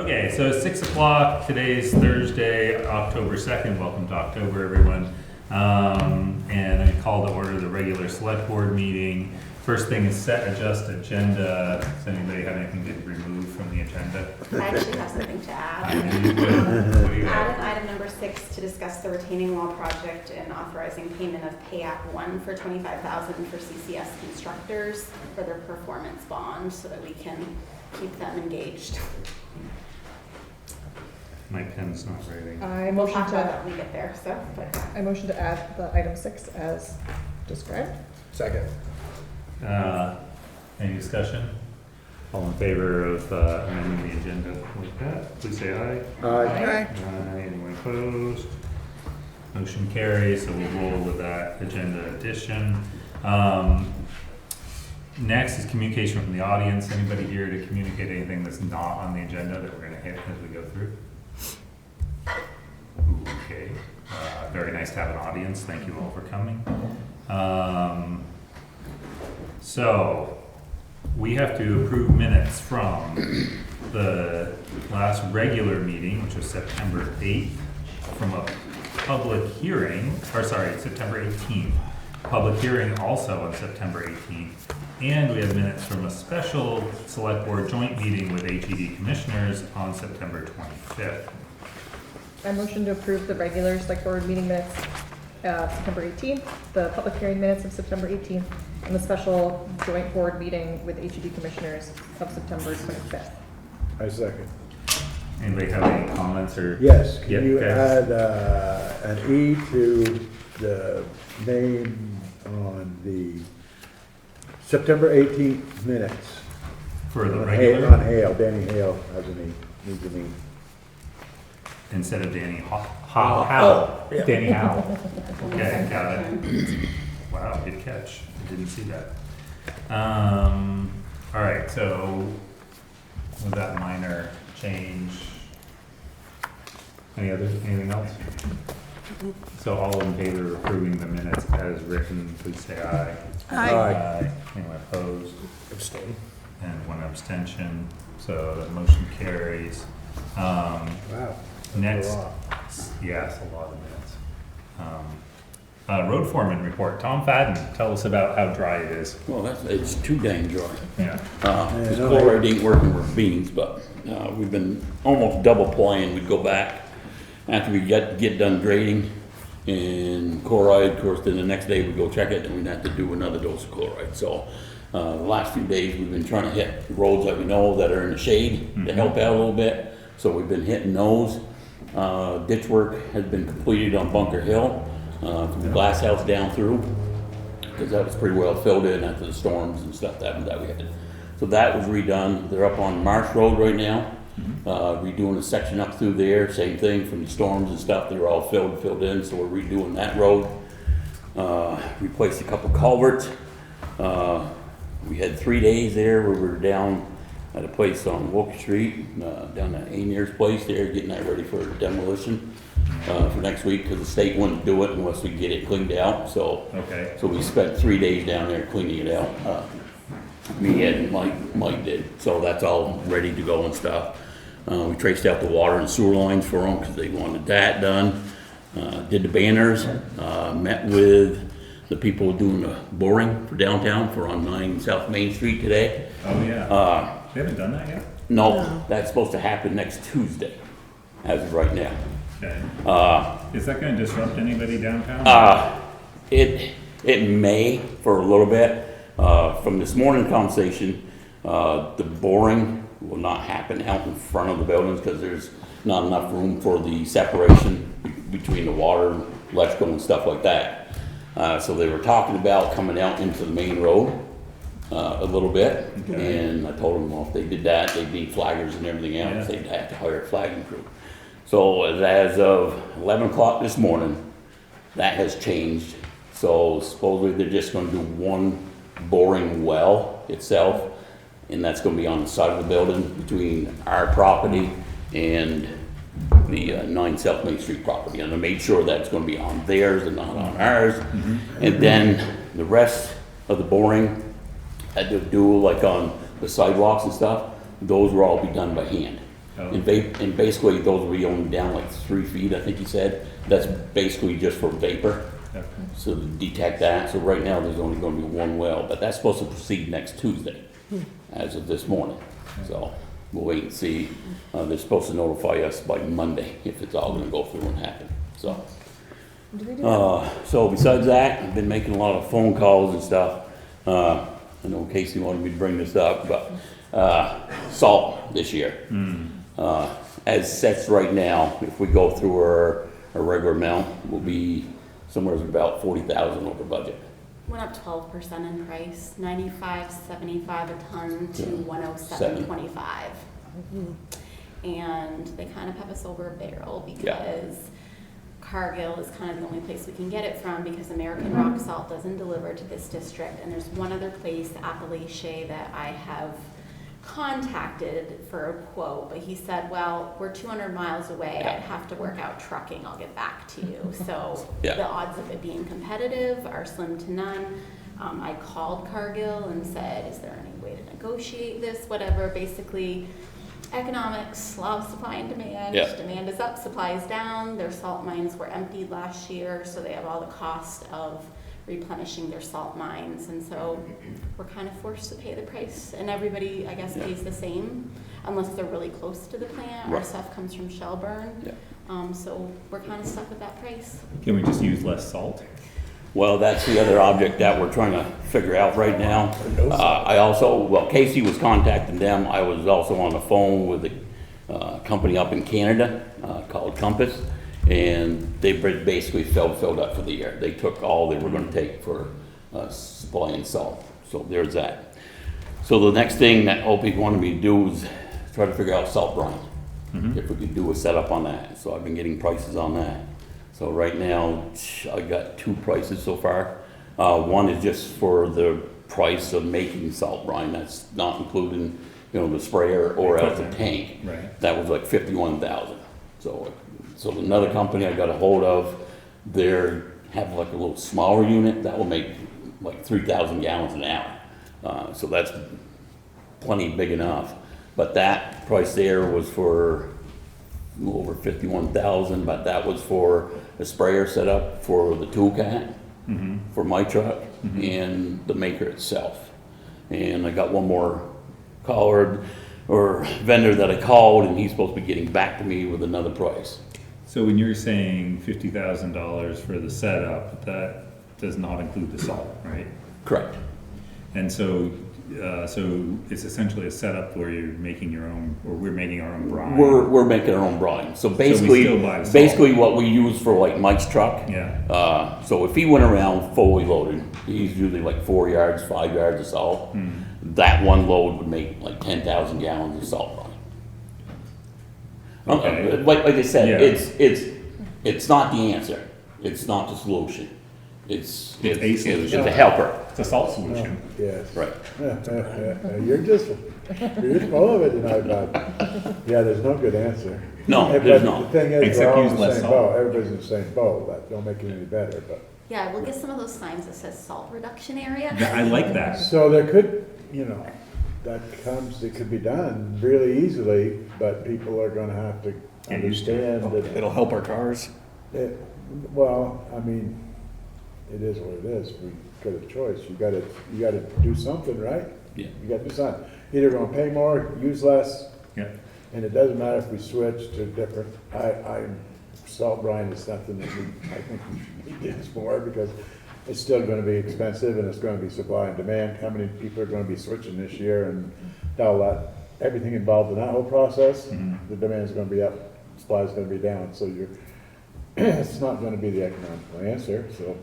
Okay, so it's 6 o'clock. Today's Thursday, October 2nd. Welcome to October, everyone. And I call to order the regular select board meeting. First thing is set adjust agenda. Does anybody have anything to remove from the agenda? I actually have something to add. What do you Add have? an item number 6 to discuss the retaining wall project and authorizing payment of Pay App 1 for $25,000 for CCS constructors for their performance bond so that we can keep them engaged. My pen's not writing. I We'll motion talk about that to, when we get there, so. But I add the item 6 as described. Second. Any discussion? All in favor of amending the agenda like that, please say aye. Aye. Aye. Anyone opposed? Motion carries, so we'll roll with that agenda addition. Next is communication from the audience. Anybody here to communicate anything that's not on the agenda that we're gonna hit as we go through? Okay, very nice to have an audience. Thank you all for coming. So, we have to approve minutes from the last regular meeting, which was September 8th, from a public hearing, or sorry, September 18th. Public hearing also on September 18th. And we have minutes from a special select board joint meeting with HED commissioners on September 25th. I motion to approve the regular select board meeting minutes, September 18th, the public hearing minutes of September 18th, and the special joint board meeting with HED commissioners of September 25th. I second. Anybody have any comments or? Yes, Yeah, can you okay. add an E to the name on the September 18th minutes? For the On regular? On Hale, Danny Hale has an E, needs an E. Instead of Danny Howell. yeah. Danny Howell. Okay, got it. Wow, good catch. I didn't see that. All right, so with that minor change, anything else? So all in favor of approving the minutes as written, please say aye. Aye. Anyone opposed? Abstain. And one abstention, so the motion carries. Wow. Next, That's a lot. yes, a lot of minutes. Road foreman report. Tom Fadden, tell us about how dry it is. Well, it's too dang dry. Yeah. This chloride ain't working with beans, but we've been almost double playing. We'd go back after we get done grading and chloride, of course, then the next day we'd go check it and we'd have to do another dose of chloride. So the last few days we've been trying to hit roads that we know that are in the shade to help out a little bit. So we've been hitting those. Ditch work has been completed on Bunker Hill, from the glass house down through, because that was pretty well filled in after the storms and stuff that we had. So that was redone. They're up on Marsh Road right now, redoing a section up through there, same thing from the storms and stuff. They were all filled in, so we're redoing that road. Replaced a couple culverts. We had 3 days there where we were down at a place on Wilkie Street, down at Amir's place there, getting that ready for demolition for next week, because the state wouldn't do it unless we get it cleaned out. So, Okay. so we spent 3 days down there cleaning it out. Me and Mike did. So that's all ready to go and stuff. We traced out the water and sewer lines for them because they wanted that done. Did the banners. Met with the people doing the boring for downtown for on 9 South Main Street today. Oh, yeah. They haven't done that yet? No, that's supposed to happen next Tuesday, as of right now. Okay. Is that gonna disrupt anybody downtown? It may for a little bit. From this morning conversation, the boring will not happen out in front of the buildings because there's not enough room for the separation between the water, electrical and stuff like that. So they were talking about coming out into the main road a little bit. Okay. And I told them, well, if they did that, they'd need flaggers and everything else. Yeah. They'd have to hire a flagging crew. So as of 11 o'clock this morning, that has changed. So supposedly they're just gonna do one boring well itself, and that's gonna be on the side of the building between our property and the 9 South Main Street property. And I made sure that it's gonna be on theirs and not on ours. And then the rest of the boring had to do like on the sidewalks and stuff, those will all be done by hand. Oh. And basically, those will be only down like 3 feet, I think he said. That's basically just for vapor, Okay. so to detect that. So right now, there's only gonna be one well, but that's supposed to proceed next Tuesday, as of this morning. So we'll wait and see. They're supposed to notify us by Monday if it's all gonna go through and happen, so. Do they do that? So besides that, I've been making a lot of phone calls and stuff. I know Casey wanted me to bring this up, but, salt this year. As sets right now, if we go through our regular amount, we'll be somewhere about 40,000 over budget. Went up 12% in price, 95.75 a ton to Yeah. 107.25. And they kind of have us over a barrel because Cargill is kind of the only place we can get it from because American Rock Salt doesn't deliver to this district. And there's one other place, Appalachia, that I have contacted for a quote, but he said, well, we're 200 miles away. Yeah. I'd have to work out trucking. I'll get back to you. So Yeah. the odds of it being competitive are slim to none. I called Cargill and said, is there any way to negotiate this? Whatever. Basically, economics, law of supply and demand. Yeah. Demand is up, supply is down. Their salt mines were emptied last year, so they have all the cost of replenishing their salt mines. And so we're kind of forced to pay the price. And everybody, I guess, pays the same unless they're really close to the plant. Our Right. stuff comes from Shelburne. Yeah. So we're kind of stuck with that price. Can we just use less salt? Well, that's the other object that we're trying to figure out right now. I also, well, Casey was contacting them. I was also on the phone with a company up in Canada called Compass, and they basically filled up for the year. They took all they were going to take for supplying salt. So there's that. So the next thing that Opie wanted me to do is try to figure out salt brine. If we could do a setup on that. So I've been getting prices on that. So right now, I got 2 prices so far. One is just for the price of making salt brine. That's not including, the sprayer or else the tank. Right. That was like 51,000. So another company I got a hold of, they have like a little smaller unit that will make like 3,000 gallons an hour. So that's plenty big enough. But that price there was for a little over 51,000, but that was for a sprayer setup for the tool cat, for my truck, and the maker itself. And I got one more caller or vendor that I called, and he's supposed to be getting back to me with another price. So when you're saying $50,000 for the setup, that does not include the salt, right? Correct. And so it's essentially a setup where you're making your own, or we're making our own brine. We're making our own brine. So we still buy the salt. basically what we use for like Mike's truck. Yeah. So if he went around fully loaded, he's usually like 4 yards, 5 yards of salt. That one load would make like 10,000 gallons of salt brine. Okay. Like I said, Yeah. it's not the answer. It's not the solution. It's a solution. a helper. It's a salt solution. Yes. Right. You're just full of it tonight, bud. Yeah, there's no good answer. No, But there's not. The thing is, Except we're all use in the less same salt. boat. Everybody's in the same boat. That don't make it any better, but. Yeah, we'll get some of those signs that says salt reduction area. I like that. So there could, it could be done really easily, but people are gonna have to Get used to it. understand that. It'll help our cars. Well, I mean, it is what it is. We got a choice. You gotta do something, right? Yeah. You gotta do something. Either gonna pay more, use less, Yeah. and it doesn't matter if we switch to different, salt brine is something that I think we should use more because it's still gonna be expensive and it's gonna be supply and demand. How many people are gonna be switching this year and all that, everything involved in that whole process, the demand's gonna be up, supply's gonna be down, so it's not gonna be the economical answer, so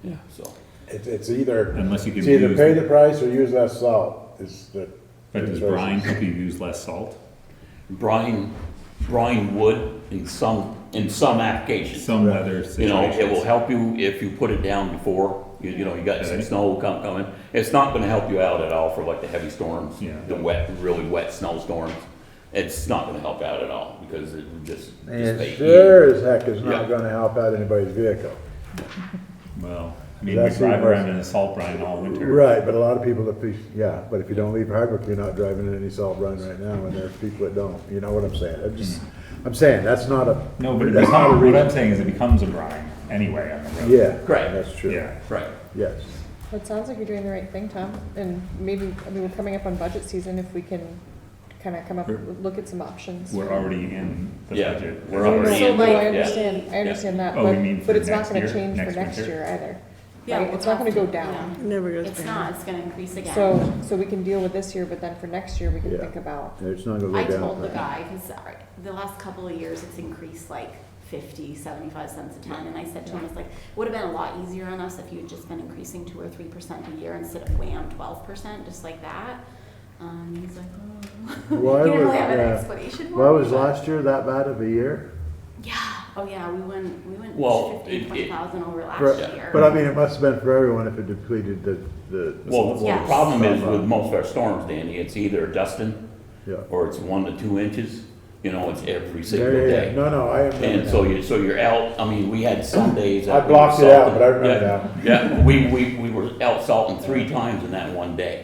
Yeah. So. it's either, Unless you can it's either use- pay the price or use less salt is the. But does choices. brine help you use less salt? Brine would in some applications. Some weather situations. It will help you if you put it down before, you got some Okay. snow coming. It's not gonna help you out at all for like the heavy storms, Yeah. the really wet snowstorms. It's not gonna help out at all because it would just And dissipate. sure as heck is Yeah. not gonna help out anybody's vehicle. Well, I mean, we That's drive even around worse. in a salt brine all winter. Right, but a lot of people, but if you don't leave Hardwick, you're not driving in any salt run right now, and there's people that don't, you know what I'm saying? I'm saying, that's not a. No, but it that's not a becomes, what I'm reason. saying is it becomes a brine anyway on the road. Yeah, Correct. that's true. Yeah, Right. Yes. Well, it sounds like you're doing the right thing, Tom, and maybe, I mean, we're coming up on budget season, if we can kind of come up, look at some options. we're already in the Yeah, budget. we're No, already no, in no, the- I yeah. understand that, Oh, you mean for but it's not next gonna year? change for Next next winter? year either. Yeah, Right? we'll It's not gonna have go to- down. yeah. Never goes It's down. not, it's gonna increase again. So we can deal with this year, but then for next year, we can Yeah. think about, It's not gonna I go down. told the guy, because the last couple of years, it's increased like 50, 75 cents a ton, and I said to him, it's like, would have been a lot easier on us if you had just been increasing 2 or 3% a year instead of wham 12%, just like that. He's like, oh. Why He didn't was, really have an explanation for why me, was but- last year that bad of a year? Yeah, oh yeah, we went Well, 15, it- 20,000 over last For- year. But I mean, it must have been for everyone if it depleted the. Well, the Yes. problem is with most of our storms, Danny, it's either dusting Yeah. or it's 1 to 2 inches. You know, it's every single Yeah, yeah, yeah. day. No, no, I remember And that. so you're out, I mean, we had some days. I that we were blocked it out, salting. but I remember Yeah, Yeah, we were out salting 3 times in that one day.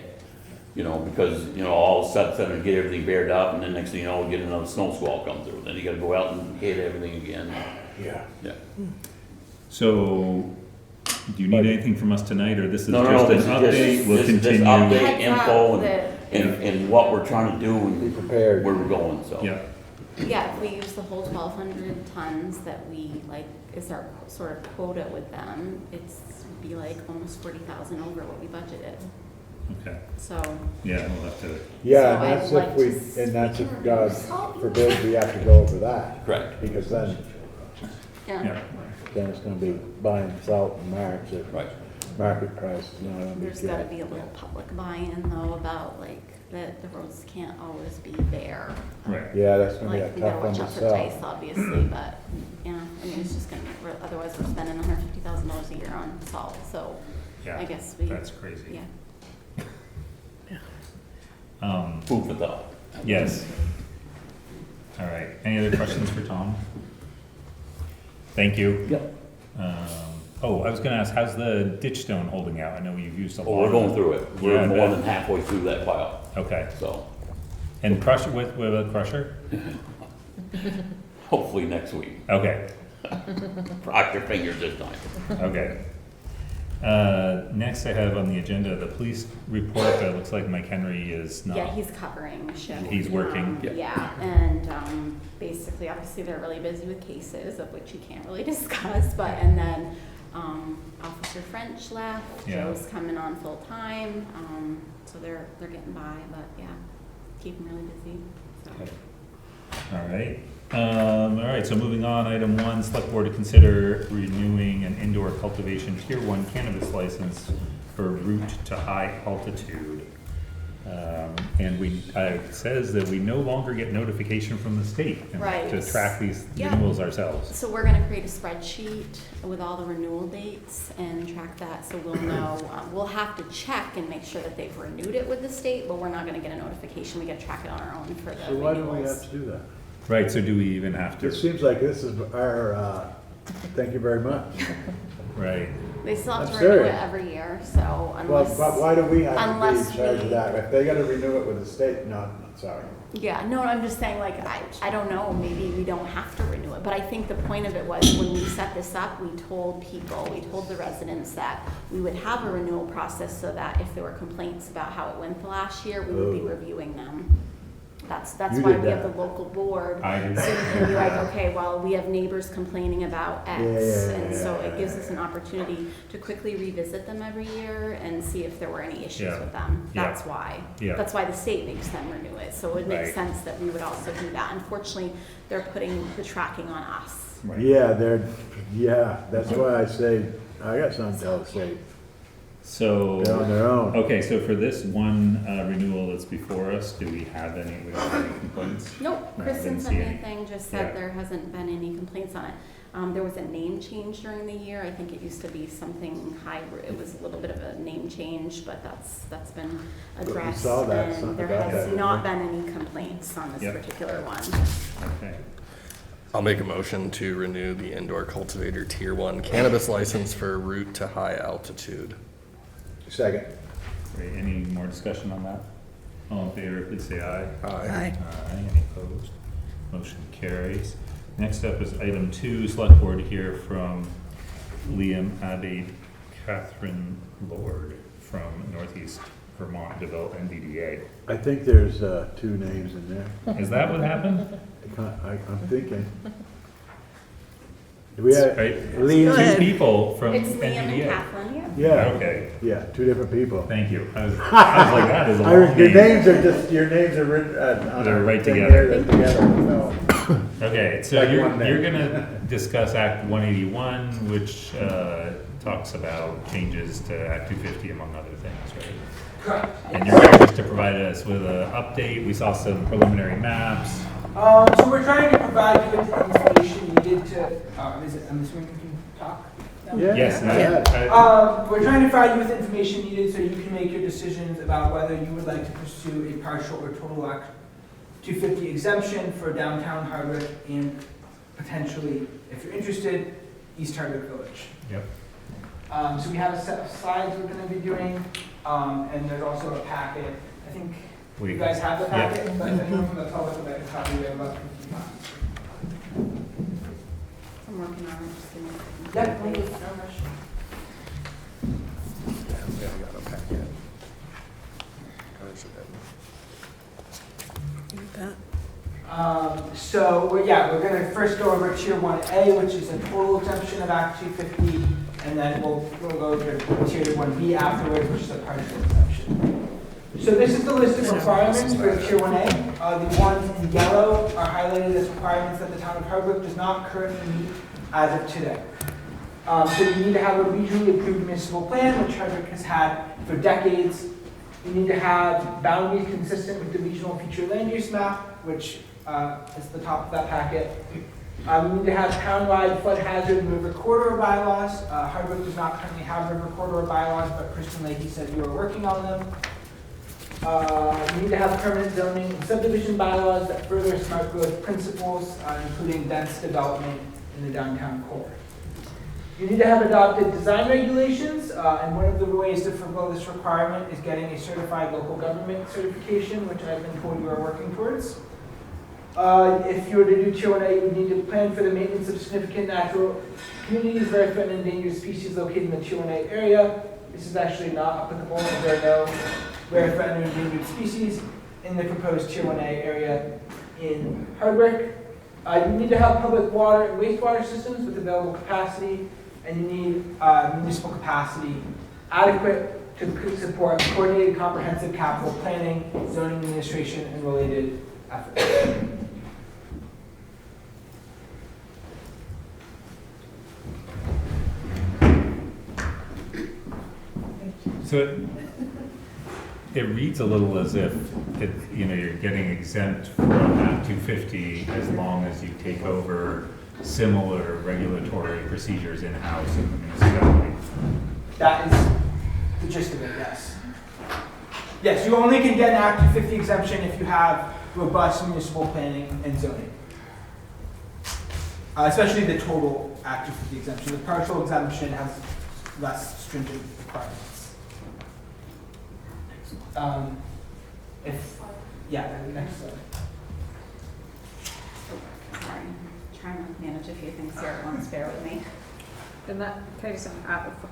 You know, because, you know, all of a sudden get everything bared up and then next thing you know, get another snow squall come through. Then you gotta go out and hit everything again. Yeah. Yeah. So, do you need anything from us tonight, or this is No, just no, this an is update? just, We'll this is just continue. update Heads up info that and what we're trying to do Be and prepared. where we're going, so. Yeah, Yeah, if we use the whole 1,200 tons that we, like, is our sort of quota with them, it's be like almost 40,000 over what we budgeted, okay, so. yeah, we'll have to, Yeah, So and that's I'd like if to we, and that's speak if to God Salt. forbid we have to go over that. Correct. Because then yeah, it's gonna be buying salt and marks at Right. market price, you know, it'll be There's gotta good. be a little public buy-in though about like that the roads can't always be bare. right. Yeah, that's gonna be a Like, we gotta tough one watch to out for sell. Tice, obviously, but, yeah, I mean, it's just gonna, otherwise we're spending $150,000 a year on salt, so Yeah, I guess we, that's crazy. yeah. Food for thought. Yes. All right, any other questions for Tom? Thank you. Yep. Oh, I was gonna ask, how's the ditch stone holding out? I know you've used a lot. Oh, we're of going it. through it. Yeah, We're I more bet. than halfway through that pile, Okay, so and crusher, with a crusher? hopefully next week. Okay, Cross your fingers this time. okay. Next I have on the agenda, the police report, that looks like Mike Henry is not. Yeah, he's covering the shift. He's working. Um, Yeah. Yeah, and, basically, obviously, they're really busy with cases, of which you can't really discuss, but, and then, Officer French left, Yeah. Joe's coming on full-time, so they're getting by, but, yeah, keep them really busy, so. Okay. All right, so moving on, item 1, select board to consider renewing an indoor cultivation tier 1 cannabis license for root to high altitude. And it says that we no longer get notification from the state and Right. to track these Yeah. renewals ourselves. So we're gonna create a spreadsheet with all the renewal dates and track that, so we'll know, we'll have to check and make sure that they've renewed it with the state, but we're not gonna get a notification, we gotta track it on our own for the So why do we have renewals. to do that? Right, so do we even have It to? seems like this is our, thank you very much. Right, They still have I'm to renew it serious. every year, so Well, unless. but why do we have to be in unless charge of we- that? If they gotta renew it with the state, no, sorry. Yeah, no, I'm just saying, like, I don't know, maybe we don't have to renew it, but I think the point of it was, when we set this up, we told the residents that we would have a renewal process so that if there were complaints about how it went the last year, we would be Oh. reviewing them. That's You why did we have that. the local board. I did. So you can be like, okay, well, we have neighbors complaining about X, Yeah, and so yeah, it gives us an opportunity to quickly revisit them every year and see if there were any issues Yeah. with them. Yeah. That's why. Yeah. That's why the state makes them renew it, so it would make Right. sense that we would also do that. Unfortunately, they're putting the tracking on us. right. Yeah, that's why I say, I got something to tell the state. So. They're on their own. Okay, so for this one renewal that's before us, do we don't have any complaints? Nope, No, I Kristen didn't sent see me a any. thing, just Yeah. said there hasn't been any complaints on it. There was a name change during the year, I think it used to be something hybrid, it was a little bit of a name change, but that's been addressed. saw that, And something there about has that, not didn't been any complaints on this Yep. particular one. Okay. I'll make a motion to renew the indoor cultivator Tier 1 cannabis license for root to high altitude. Second. Great, any more discussion on that? All in favor, please say aye. Aye. Aye, any opposed? Motion carries. Next up is item 2, select board to hear from Liam Abbey, Catherine Lord from Northeast Vermont Development DDA. I think there's 2 names in there. Is that what happened? I'm thinking. Do we have, Right, Liam? two people from It's Liam and NDDA. Kathleen, yeah. Yeah, Okay, yeah, 2 different people. thank you. I was like, that is a long Your name. names are just, your names are written on They're a right thing together. there, they're together, no. Okay, so Like one name. you're gonna discuss Act 181, which talks about changes to Act 250 among other things, right? Correct. And you're here just to provide us with an update. We saw some preliminary maps. So we're trying to provide you with the information needed to, I'm assuming you can talk? No? Yeah. Yes, Yeah. We're trying to provide you with the information needed so you can make your decisions about whether you would like to pursue a partial or total Act 250 exemption for downtown Hardwick and potentially, if you're interested, East Hardwick Village. Yep. So we have a set of slides we're gonna be doing, and there's also a packet. I think you guys have the Yeah. packet, but if anyone from the public would like a copy, we have about 50 copies. I'm working on it, just give me a second. Yeah, no rush. Yeah, we got a packet. We're gonna first go over Tier 1A, which is a total exemption of Act 250, and then we'll go over Tier 1B afterwards, which is a partial exemption. So this is the list of requirements for Tier 1A. The ones in yellow are highlighted as requirements that the town of Hardwick does not currently meet as of today. So you need to have a regionally approved municipal plan, which Hardwick has had for decades. You need to have boundaries consistent with the regional feature land use map, which is the top of that packet. You need to have townwide flood hazard and river corridor bylaws. Hardwick does not currently have river corridor bylaws, but Kristen Leahy said you are working on them. You need to have permanent zoning and subdivision bylaws that further smart growth principles, including dense development in the downtown core. You need to have adopted design regulations, and one of the ways to fulfill this requirement is getting a certified local government certification, which I've been told you are working towards. If you were to do Tier 1A, you would need to plan for the maintenance of significant natural communities, rare and endangered species located in the Tier 1A area. This is actually not applicable, as there are no rare, threatened, or endangered species in the proposed Tier 1A area in Hardwick. You need to have public water and wastewater systems with available capacity, and you need municipal capacity adequate to support coordinated comprehensive capital planning, zoning administration, and related efforts. So it reads a little as if you're getting exempt from Act 250 as long as you take over similar regulatory procedures in-house in the municipality. That is the gist of it, yes. Yes, you only can get an Act 250 exemption if you have robust municipal planning and zoning. Especially the total Act 250 exemption. The partial exemption has less stringent requirements. Next slide. Sorry, I'm trying to manage a few things here at once, bear with me. And that, can I just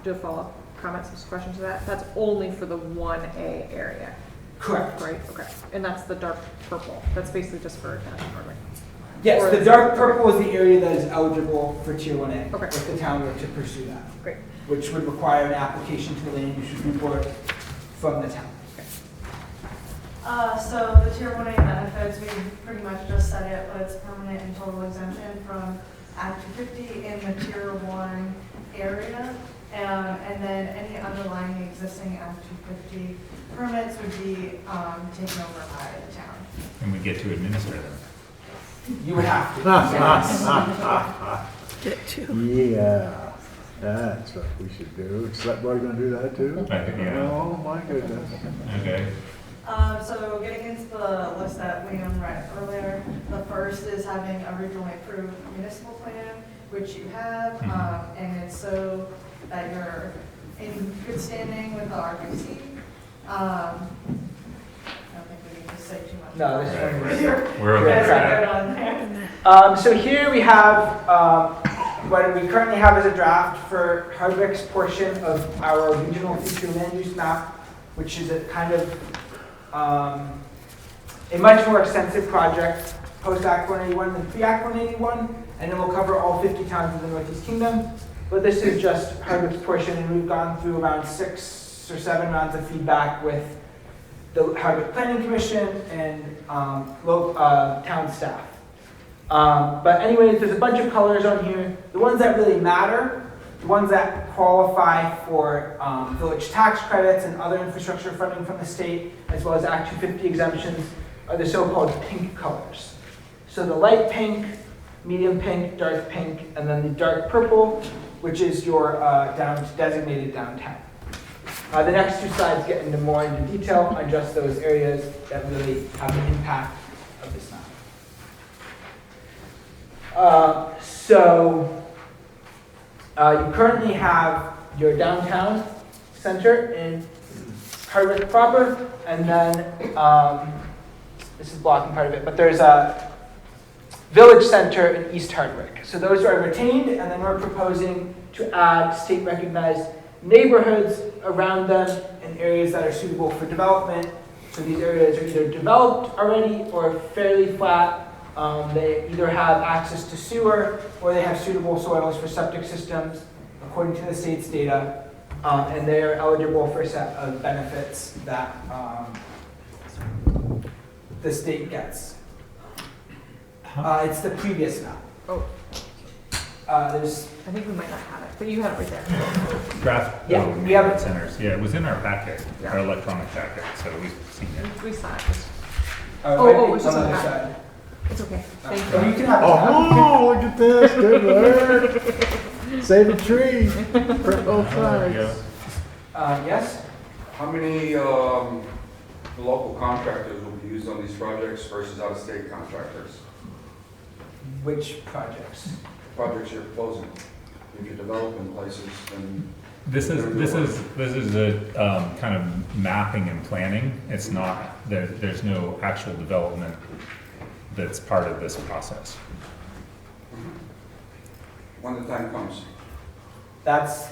do a follow-up comment, some questions to that? That's only for the 1A area, Correct. right? Okay. And that's the dark purple. That's basically just for downtown Hardwick. Yes, Or the the- dark purple is the area that is eligible for Tier 1A. Okay. If the town were to pursue that. Great. Which would require an application to the land use review board from the town. So the Tier 1A benefits, we pretty much just said it, but it's permanent and total exemption from Act 250 in the Tier 1 area. And then any underlying existing Act 250 permits would be taken over by the town. And we get to administer them. You would have to. Yes. Yeah, that's what we should do. Select board gonna do that too? I think, yeah. Oh, my goodness. Okay. So getting into the list that Liam read earlier, the first is having a regionally approved municipal plan, which you have, and it's so that you're in good standing with the RPC. I don't think we need to say too much. No, this Right. one was. We're okay Yes, with I that. wrote on there. So here we have, what we currently have as a draft for Hardwick's portion of our regional future land use map, which is a kind of, a much more extensive project, post-Act 181 than pre-Act 181, and it will cover all 50 towns of the Northeast Kingdom. But this is just Hardwick's portion, and we've gone through around 6 or 7 rounds of feedback with the Hardwick Planning Commission and town staff. But anyways, there's a bunch of colors on here. The ones that really matter, the ones that qualify for village tax credits and other infrastructure funding from the state, as well as Act 250 exemptions, are the so-called pink colors. So the light pink, medium pink, dark pink, and then the dark purple, which is your designated downtown. The next 2 slides get into more into detail on just those areas that really have the impact of this map. You currently have your downtown center in Hardwick proper, and then this is blocking part of it, but there's a village center in East Hardwick. So those are retained, and then we're proposing to add state-recognized neighborhoods around them in areas that are suitable for development. So these areas are either developed already or fairly flat. They either have access to sewer or they have suitable soils for septic systems according to the state's data, and they are eligible for a set of benefits that the state gets. It's the previous map. Oh, There's I think we might not have it, but you have it right there. Draft. Yeah, oh, we have it. centers. Yeah, it was in our packet, Yeah. our electronic packet, so we've seen it. We saw it. might it's be just on on the the other back. side. It's okay. Thank Oh, you. you can have it. Oh, look at this, good work. Save a tree, print both Oh, there we go. sides. Yes? How many local contractors will be used on these projects versus out-of-state contractors? Which projects? Projects you're proposing, if you're developing places, then This is a kind of mapping and planning. It's not, there's no actual development that's part of this process. when the time comes. That's,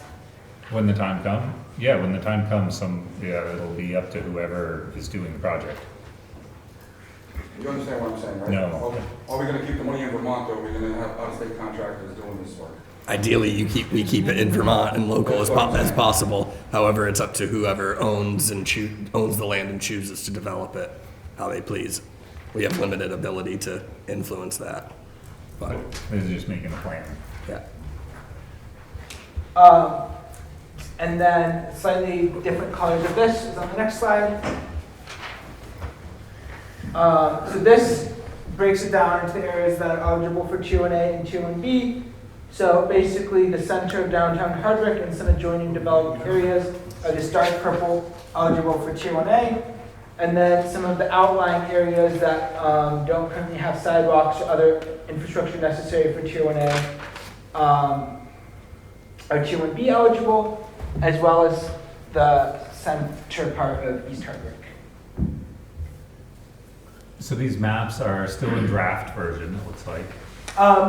When the time comes, yeah, when the time comes, it'll be up to whoever is doing the project. You understand what I'm saying, right? No. Are we gonna keep the money in Vermont, or are we gonna have out-of-state contractors doing this work? Ideally, we keep it in Vermont and local as possible. However, it's up to whoever owns the land and chooses to develop it how they please. We have limited ability to influence that. But This is just making a plan. yeah. and then slightly different colors of this is on the next slide. So this breaks it down into the areas that are eligible for Tier 1A and Tier 1B. So basically the center of downtown Hardwick and some adjoining developed areas are this dark purple, eligible for Tier 1A. And then some of the outlying areas that don't currently have sidewalks or other infrastructure necessary for Tier 1A are Tier 1B eligible, as well as the center part of East Hardwick. So these maps are still in draft version, it looks like.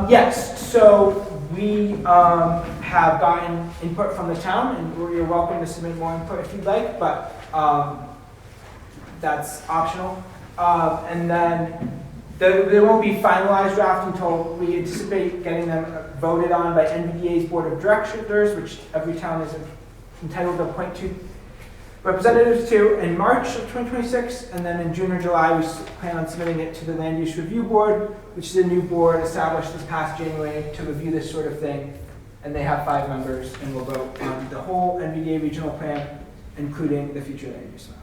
Yes, so we have gotten input from the town, and you're welcome to submit more input if you'd like, but that's optional. And then there won't be finalized draft until we anticipate getting them voted on by NVDA's Board of Directors, which every town is entitled to appoint 2 representatives to in March of 2026, and then in June or July, we plan on submitting it to the Land Use Review Board, which is a new board established this past January to review this sort of thing, and they have 5 members, and will vote on the whole NVDA regional plan, including the future land use map.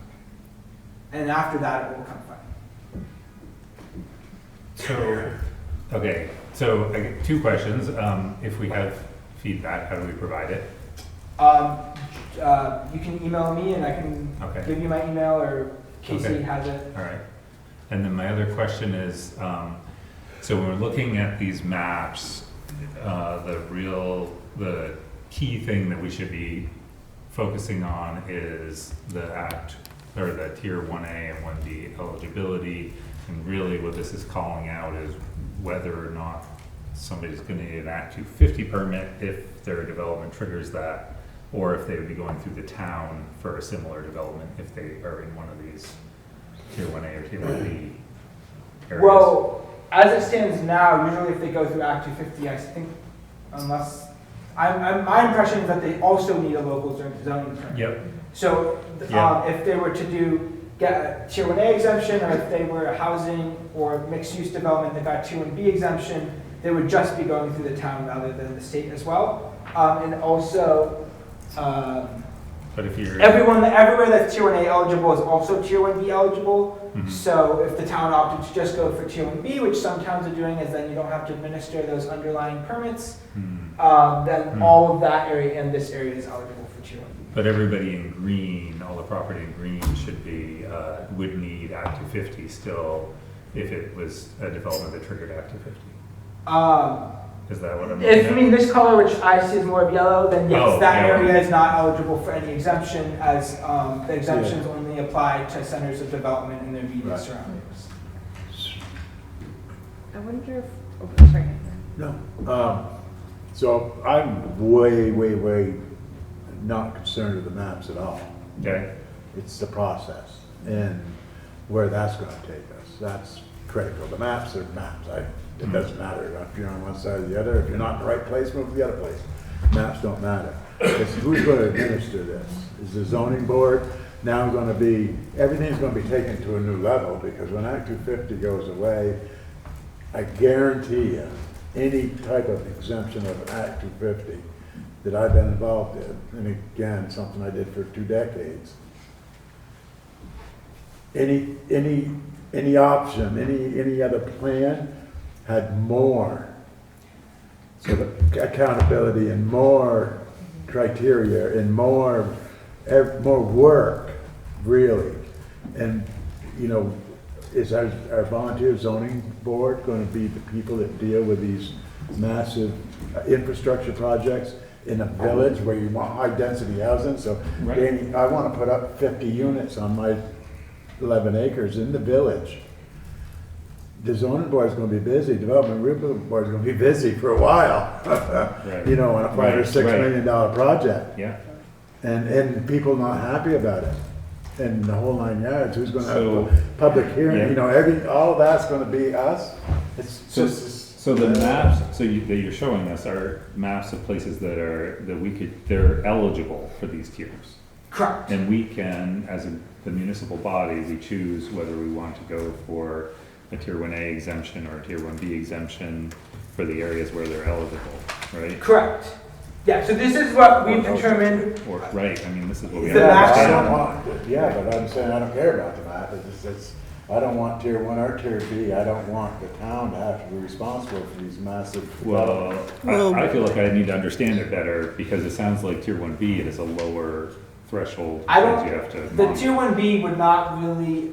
And after that, it will come final. So, okay, so I get 2 questions. If we have feedback, how do we provide it? You can email me, and I can Okay. give you my email, or Casey Okay. has it. All right. And then my other question is, so when we're looking at these maps, the key thing that we should be focusing on is the or the tier 1A and 1B eligibility. And really what this is calling out is whether or not somebody's gonna need an Act 250 permit if their development triggers that, or if they would be going through the town for a similar development if they are in one of these tier 1A or tier 1B areas. Well, as it stands now, usually if they go through Act 250, I think, unless, my impression is that they also need a local zoning permit. Yep, So, Yeah. if they were to get a tier 1A exemption, or if they were a housing or mixed-use development that got tier 1B exemption, they would just be going through the town rather than the state as well. And also, but if you're. everywhere that's tier 1A eligible is also tier 1B eligible. Mhm. So if the town opted to just go for tier 1B, which some towns are doing, is then you don't have to administer those underlying permits, then Hmm. all of that area and this area is eligible for tier 1B. But everybody in green, all the property in green should be, would need Act 250 still if it was a development that triggered Act 250. Is that what I'm looking If at? you mean this color, which I see is more of yellow, then yes, Oh, that yeah. area is not eligible for any exemption, as the exemptions only apply to centers of development in their immediate Right. surroundings. I wonder if, oh, sorry. No. So I'm way not concerned with the maps at all. Okay, It's the process and where that's gonna take us. That's critical. The maps are maps. It doesn't matter if you're on one side or the other. If you're not in the right place, move to the other place. Maps don't matter. It's who's gonna administer this? Is the zoning board now gonna be, everything's gonna be taken to a new level, because when Act 250 goes away, I guarantee you, any type of exemption of Act 250 that I've been involved in, and again, something I did for 2 decades, any option, any other plan had more sort of accountability and more criteria and more work, really. And, you know, is our volunteer zoning board going to be the people that deal with these massive infrastructure projects in a village where you want high-density housing? So, Right. Danny, I want to put up 50 units on my 11 acres in the village. The zoning board's gonna be busy, development review board's gonna be busy for a while. You know, on a $5 or $6 million project. yeah. And people not happy about it. And the whole 9 yards, who's gonna So- have a public hearing, Yeah. you know, all of that's gonna be us. It's just. So the maps, that you're showing us are maps of places they're eligible for these tiers. Correct. And we can, as the municipal body, we choose whether we want to go for a tier 1A exemption or a tier 1B exemption for the areas where they're eligible, right? Correct. Yeah, so this is what we've determined. Or, right, I mean, this is what we The Yeah, but I maximum- don't want, yeah, but I'm saying I don't care about the map. I don't want tier 1 or tier B. I don't want the town to have to be responsible for these massive. Well, I feel like I need to understand it better because it sounds like tier 1B is a lower threshold I that don't, you have to the monitor. tier 1B would not really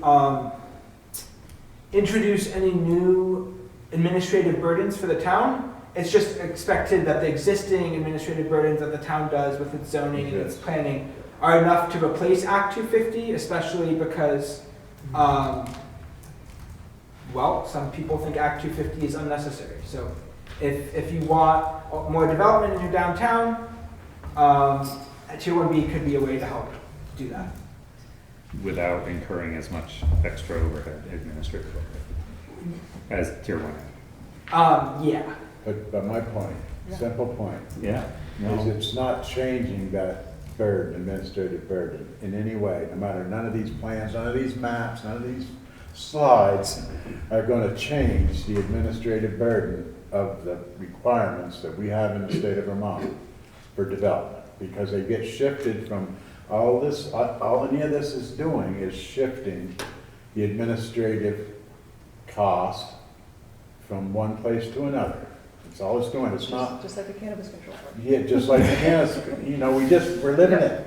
introduce any new administrative burdens for the town. It's just expected that the existing administrative burdens that the town does with its zoning and its planning are enough to replace Act 250, especially because, well, some people think Act 250 is unnecessary. So if you want more development in your downtown, tier 1B could be a way to help do that. Without incurring as much extra overhead, administrative overhead, as tier 1. Yeah. But my point, simple point, Yeah? is it's not changing that burden, administrative burden in any way, no matter, none of these plans, none of these maps, none of these slides are gonna change the administrative burden of the requirements that we have in the state of Vermont for development, because they get shifted from all this, all any of this is doing is shifting the administrative cost from one place to another. It's all it's doing, it's not, Just like the cannabis control board. yeah, just like cannabis, you know, we're living it.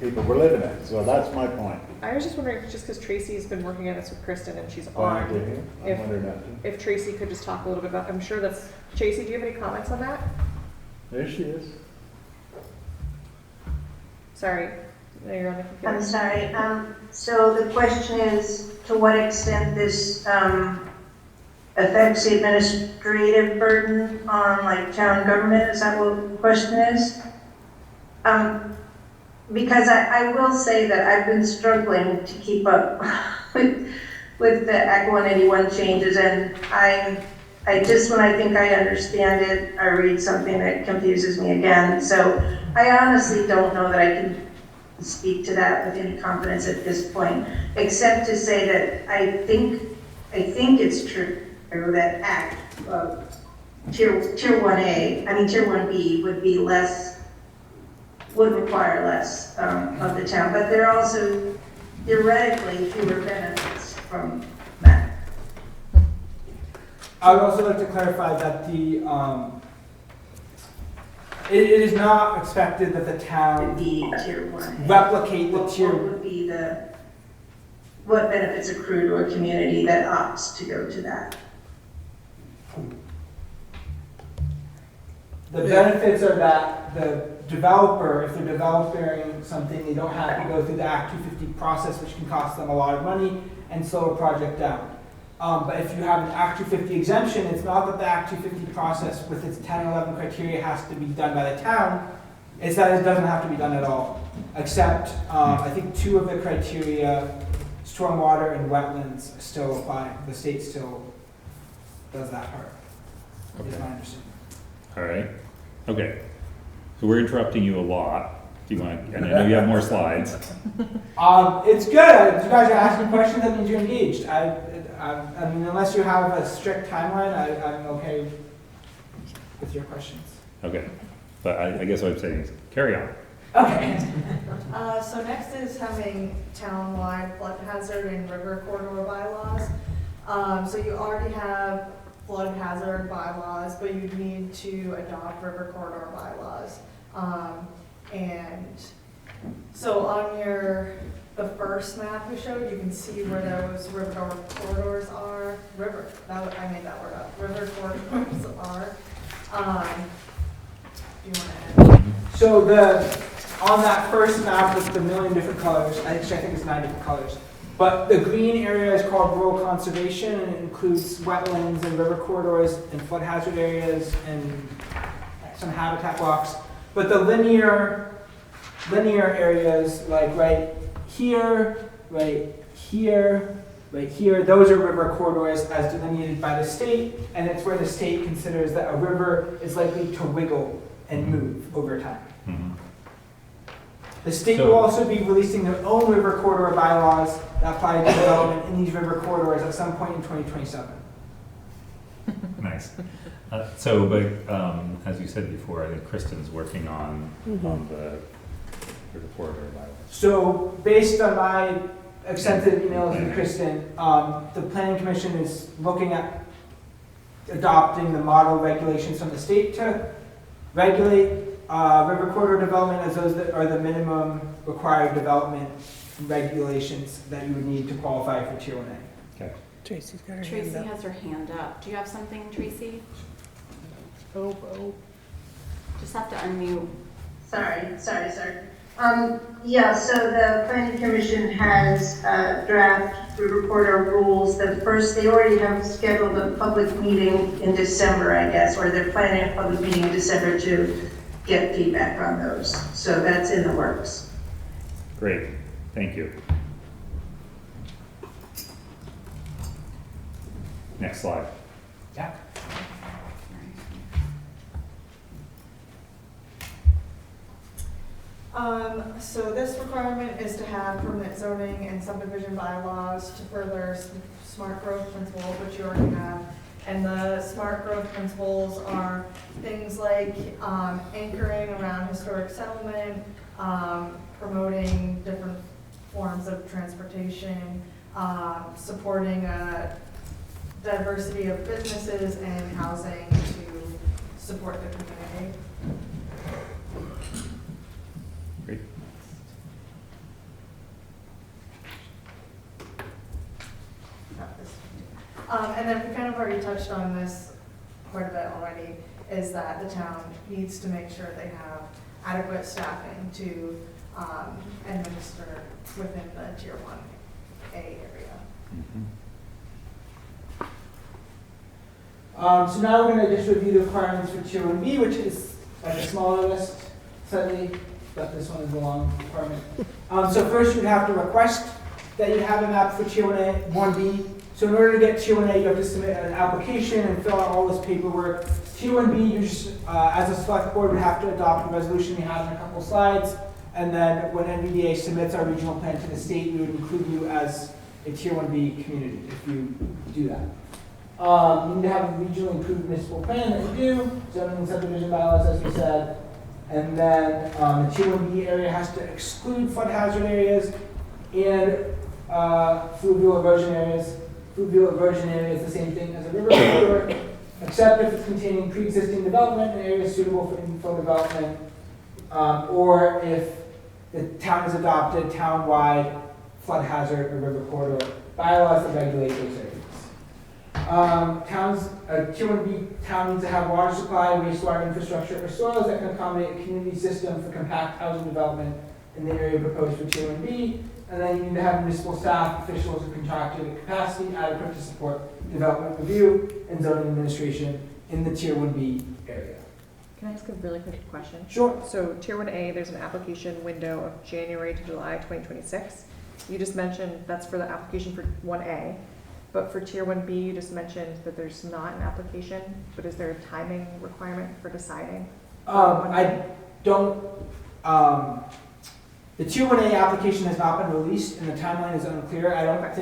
people were living in. So that's my point. I was just wondering, just because Tracy's been working on this with Kristen and she's Why on, did you? I if- wondered that. if Tracy could just talk a little bit about, I'm sure that's, Tracy, do you have any comments on that? There she is. Sorry, no, you're on the computer. I'm sorry. So the question is, to what extent this affects the administrative burden on like town government? Is that what the question is? Because I will say that I've been struggling to keep up with the Act 181 changes, and I just, when I think I understand it, I read something that confuses me again. So I honestly don't know that I can speak to that with any confidence at this point, except to say that I think it's true that Act Tier 1B would be less, would require less of the town, but there are also theoretically fewer benefits from that. I would also like to clarify that it is not expected that the town The Tier 1A. replicate the What tier. would be what benefits accrue to a community that opts to go to that? The benefits are that the developer, if they're developing something, they don't have to go through the Act 250 process, which can cost them a lot of money and slow a project down. But if you have an Act 250 exemption, it's not that the Act 250 process with its 10 or 11 criteria has to be done by the town, it's that it doesn't have to be done at all. Except, I think 2 of the criteria, stormwater and wetlands, still apply. The state still does that part, is my understanding. All right, okay. So we're interrupting you a lot. Do you want, and I know you have more slides. It's good. If you guys are asking questions, that means you're engaged. I mean, unless you have a strict timeline, I'm okay with your questions. Okay, but I guess what I'm saying is, carry on. Okay. So next is having town-wide flood hazard and river corridor bylaws. So you already have flood hazard bylaws, but you need to adopt river corridor bylaws. And so on the first map we showed, you can see where those river corridors are. I made that word up. River corridors are. Do you want to add? So on that first map with the million different colors, actually I think it's 9 different colors, but the green area is called rural conservation, and it includes wetlands and river corridors and flood hazard areas and some habitat blocks. But the linear areas, like right here, those are river corridors as delineated by the state, and it's where the state considers that a river is likely to wiggle and move over time. Mhm. The state So- will also be releasing their own river corridor bylaws that apply to development in these river corridors at some point in 2027. Nice. But as you said before, I think Kristen's working on the corridor bylaws. So based on my extensive emails with Kristen, the planning commission is looking at adopting the model regulations from the state to regulate river corridor development as those that are the minimum required development regulations that you would need to qualify for Tier 1A. Okay. Tracy's got her Tracy has her hand up. Do you have something, Tracy? Oh. Just have to unmute. Sorry. Yeah, so the planning commission has draft river corridor rules. They already have scheduled a public meeting in December, I guess, or they're planning a public meeting in December to get feedback on those. So that's in the works. Great, thank you. Next slide. Yeah. So this requirement is to have permanent zoning and subdivision bylaws to further smart growth principles, which you already have. And the smart growth principles are things like anchoring around historic settlement, promoting different forms of transportation, supporting a diversity of businesses and housing to support the community. Great. touched on this quite a bit already, is that the town needs to make sure they have adequate staffing to administer within the Tier 1A area. So now we're going to just review the requirements for Tier 1B, which is like a smaller list slightly, but this one is a long requirement. So first you'd have to request that you have a map for Tier 1B. So in order to get Tier 1A, you have to submit an application and fill out all this paperwork. Tier 1B, you just, as a select board, would have to adopt a resolution we have in a couple slides. And then when NVDA submits our regional plan to the state, we would include you as a Tier 1B community if you do that. You need to have a regionally improved municipal plan that you do, zoning and subdivision bylaws, as we said. And then the Tier 1B area has to exclude flood hazard areas and fluvial erosion areas. Fluvial erosion area is the same thing as a river corridor, except if it's containing pre-existing development in areas suitable for infill development, or if the town has adopted town-wide flood hazard or river corridor bylaws that regulate those areas. Tier 1B town needs to have water supply, wastewater infrastructure, or soils that can accommodate a community system for compact housing development in the area proposed for Tier 1B. And then you need to have municipal staff, officials, and contracted capacity adequate to support development review and zoning administration in the Tier 1B area. Can I ask a really quick question? Sure. So Tier 1A, there's an application window of January to July 2026. You just mentioned that's for the application for 1A, but for Tier 1B, you just mentioned that there's not an application, but is there a timing requirement for deciding? I don't, the Tier 1A application has not been released and the timeline is unclear. I don't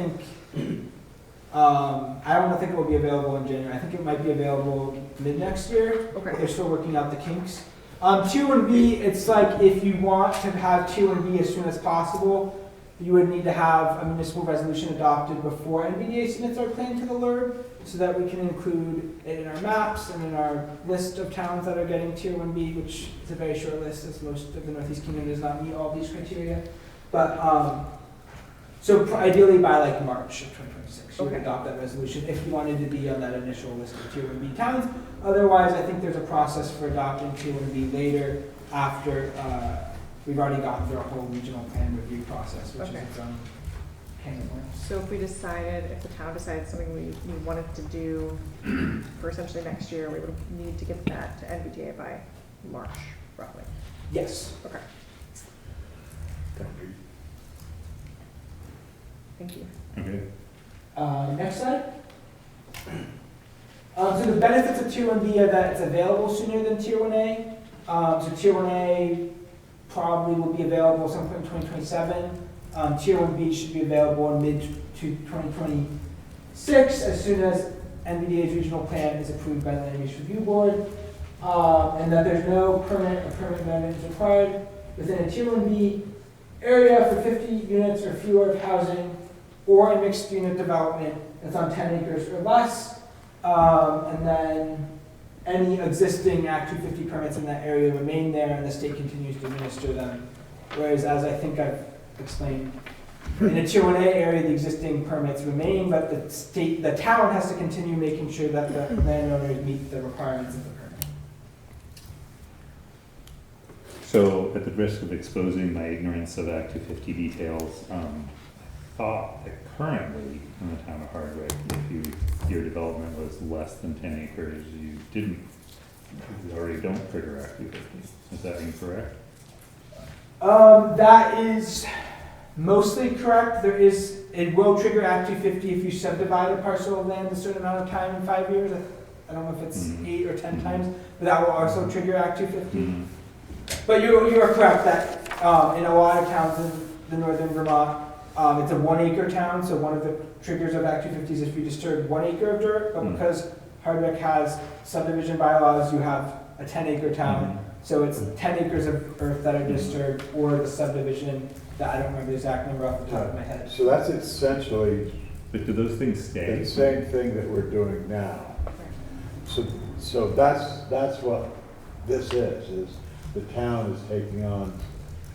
think it will be available in January. I think it might be available mid next year. Okay. They're still working out the kinks. Tier 1B, it's like if you want to have Tier 1B as soon as possible, you would need to have a municipal resolution adopted before NVDA submits our plan to the LURB, so that we can include it in our maps and in our list of towns that are getting Tier 1B, which is a very short list, as most of the Northeast Kingdom does not meet all these criteria. But so ideally by like March of 2026, you would adopt that resolution if you wanted to be on that initial list of Tier 1B towns. Otherwise, I think there's a process for adopting Tier 1B later after we've already gone through our whole regional plan review process, which is its own can of worms. So if the town decided something we wanted to do for essentially next year, we would need to get that to NVDA by March, roughly. Yes. Okay, thank you. Okay. Next slide. So the benefits of Tier 1B are that it's available sooner than Tier 1A. So Tier 1A probably will be available sometime in 2027. Tier 1B should be available in mid-2026 as soon as NVDA's regional plan is approved by the Land Use Review Board. And that there's no permit or permit amendments required within a Tier 1B area for 50 units or fewer of housing or a mixed unit development that's on 10 acres or less. And then any existing Act 250 permits in that area remain there and the state continues to administer them. Whereas, as I think I've explained, in a Tier 1A area, the existing permits remain, but the town has to continue making sure that the landowners meet the requirements of the permit. So, at the risk of exposing my ignorance of Act 250 details, I thought that currently in the town of Hardwick, if your development was less than 10 acres, you already don't trigger Act 250. Is that incorrect? That is mostly correct. It will trigger Act 250 if you subdivide a parcel of land a certain amount of time in 5 years. I don't know if it's 8 or 10 times, but that will also trigger Act 250. But you are correct that in a lot of towns in the northern Vermont, it's a 1 acre town, so one of the triggers of Act 250 is if you disturb 1 acre of dirt, but because Hardwick has subdivision bylaws, you have a 10 acre town, so it's 10 acres of earth that are disturbed, or the subdivision, that I don't remember the exact number off the top of my head. So that's essentially But do those things stay? the same thing that we're doing now. So that's what this is the town is taking on,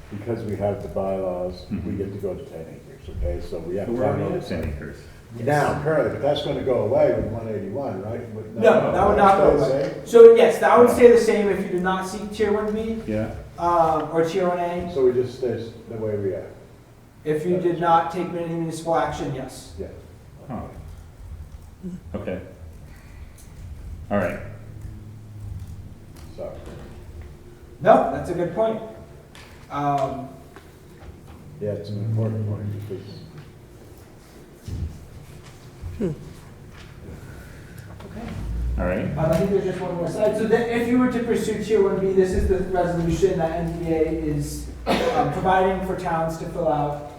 because we have the bylaws, we get to go to 10 acres, okay? So we have But we're already town at 10 acres. Now, currently, but that's gonna go away with 181, right? No, that would not go Stay the away. same? So yes, that would stay the same if you did not seek tier 1B, Yeah, or tier 1A. So we just stay the way we are, If you did not take any municipal action, yes. yeah. huh. Okay. All right, Sorry. No, that's a good point. Yeah, it's an important point because all right. I think there's just one more slide. So that if you were to pursue tier 1B, this is the resolution that NVDA is providing for towns to fill out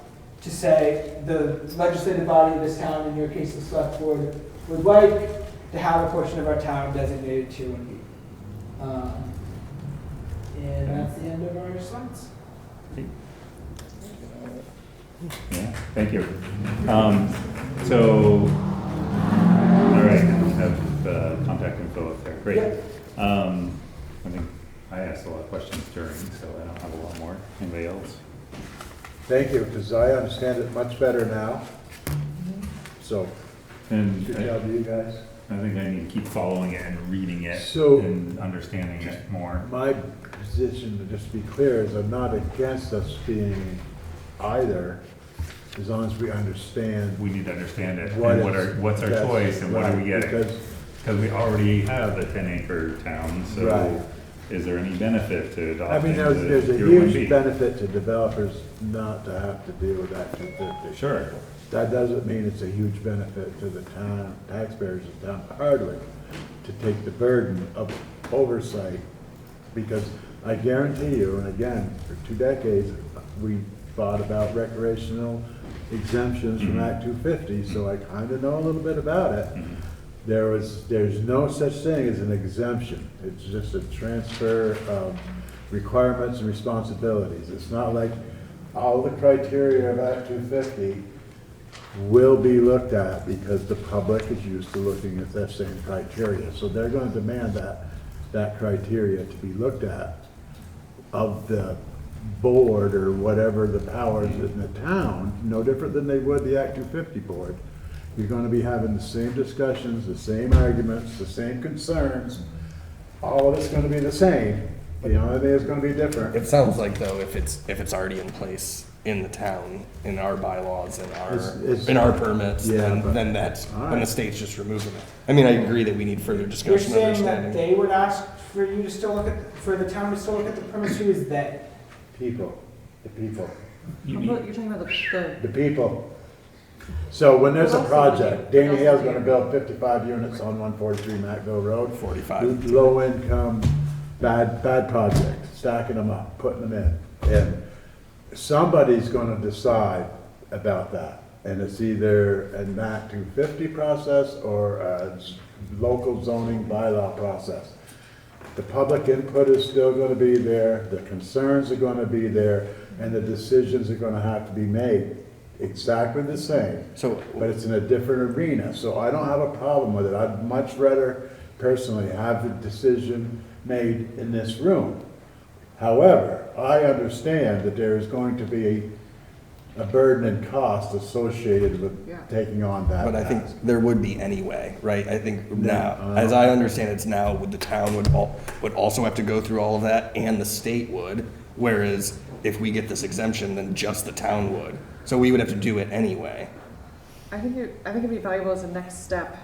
to say the legislative body of this town, in your case the select board, would like to have a portion of our town designated tier 1B. And that's the end of our slides. Yeah, thank you. So, all right, we have contact info up there, great. I think I asked a lot of questions during, so I don't have a lot more. Anybody else? thank you, because I understand it much better now. So, And good job to you guys. I think I need to keep following it and reading it So- and understanding it more. My position, to just be clear, is I'm not against us being either, as long as we understand We need to understand it, what and is what's our best. choice, and what are we Right, getting? because- Because we already have a 10-acre town, Right. so is there any benefit to I adopting mean, the there's a Tier huge 1B? benefit to developers not to have to deal with that 250. Sure, That doesn't mean it's a huge benefit to the town, taxpayers of town of Hardwick to take the burden of oversight. Because I guarantee you, and again, for 2 decades, we thought about recreational exemptions from Mhm. Act 250, so I kind of know a little bit about it. Mhm. There's no such thing as an exemption. It's just a transfer of requirements and responsibilities. It's not like all the criteria of Act 250 will be looked at because the public is used to looking at that same criteria. So they're going to demand that criteria to be looked at of the board or whatever the powers in the town, no different than they would the Act 250 board. You're gonna be having the same discussions, the same arguments, the same concerns. All of it's gonna be the same. The only thing that's gonna be different. It sounds like though, if it's already in place in the town, in our bylaws, It's- in our permits, Yeah, but- then that's, all then right. the state's just removing it. I mean, I agree that we need further You're discussion, saying that understanding. they would ask for you to still look at, for the town to still look at the permits, who is they? People, the people, You You're need- talking about the the people. So when there's a What else project, do you do? Danny Hale's gonna build 55 units on 143 Macville Road. 45. Low income, bad project, stacking them up, putting them in. And somebody's gonna decide about that. And it's either an Act 250 process or a local zoning bylaw process. The public input is still gonna be there, the concerns are gonna be there, and the decisions are gonna have to be made exactly the same. So, But it's in a different arena, so I don't have a problem with it. I'd much rather personally have the decision made in this room. However, I understand that there is going to be a burden and cost associated with Yeah. taking on that but I think task. there would be anyway, right? I think now, No, as I understand it's now, would the town would also have to go through all of that, and the state would, whereas if we get this exemption, then just the town would. So we would have to do it anyway. I think it'd be valuable as a next step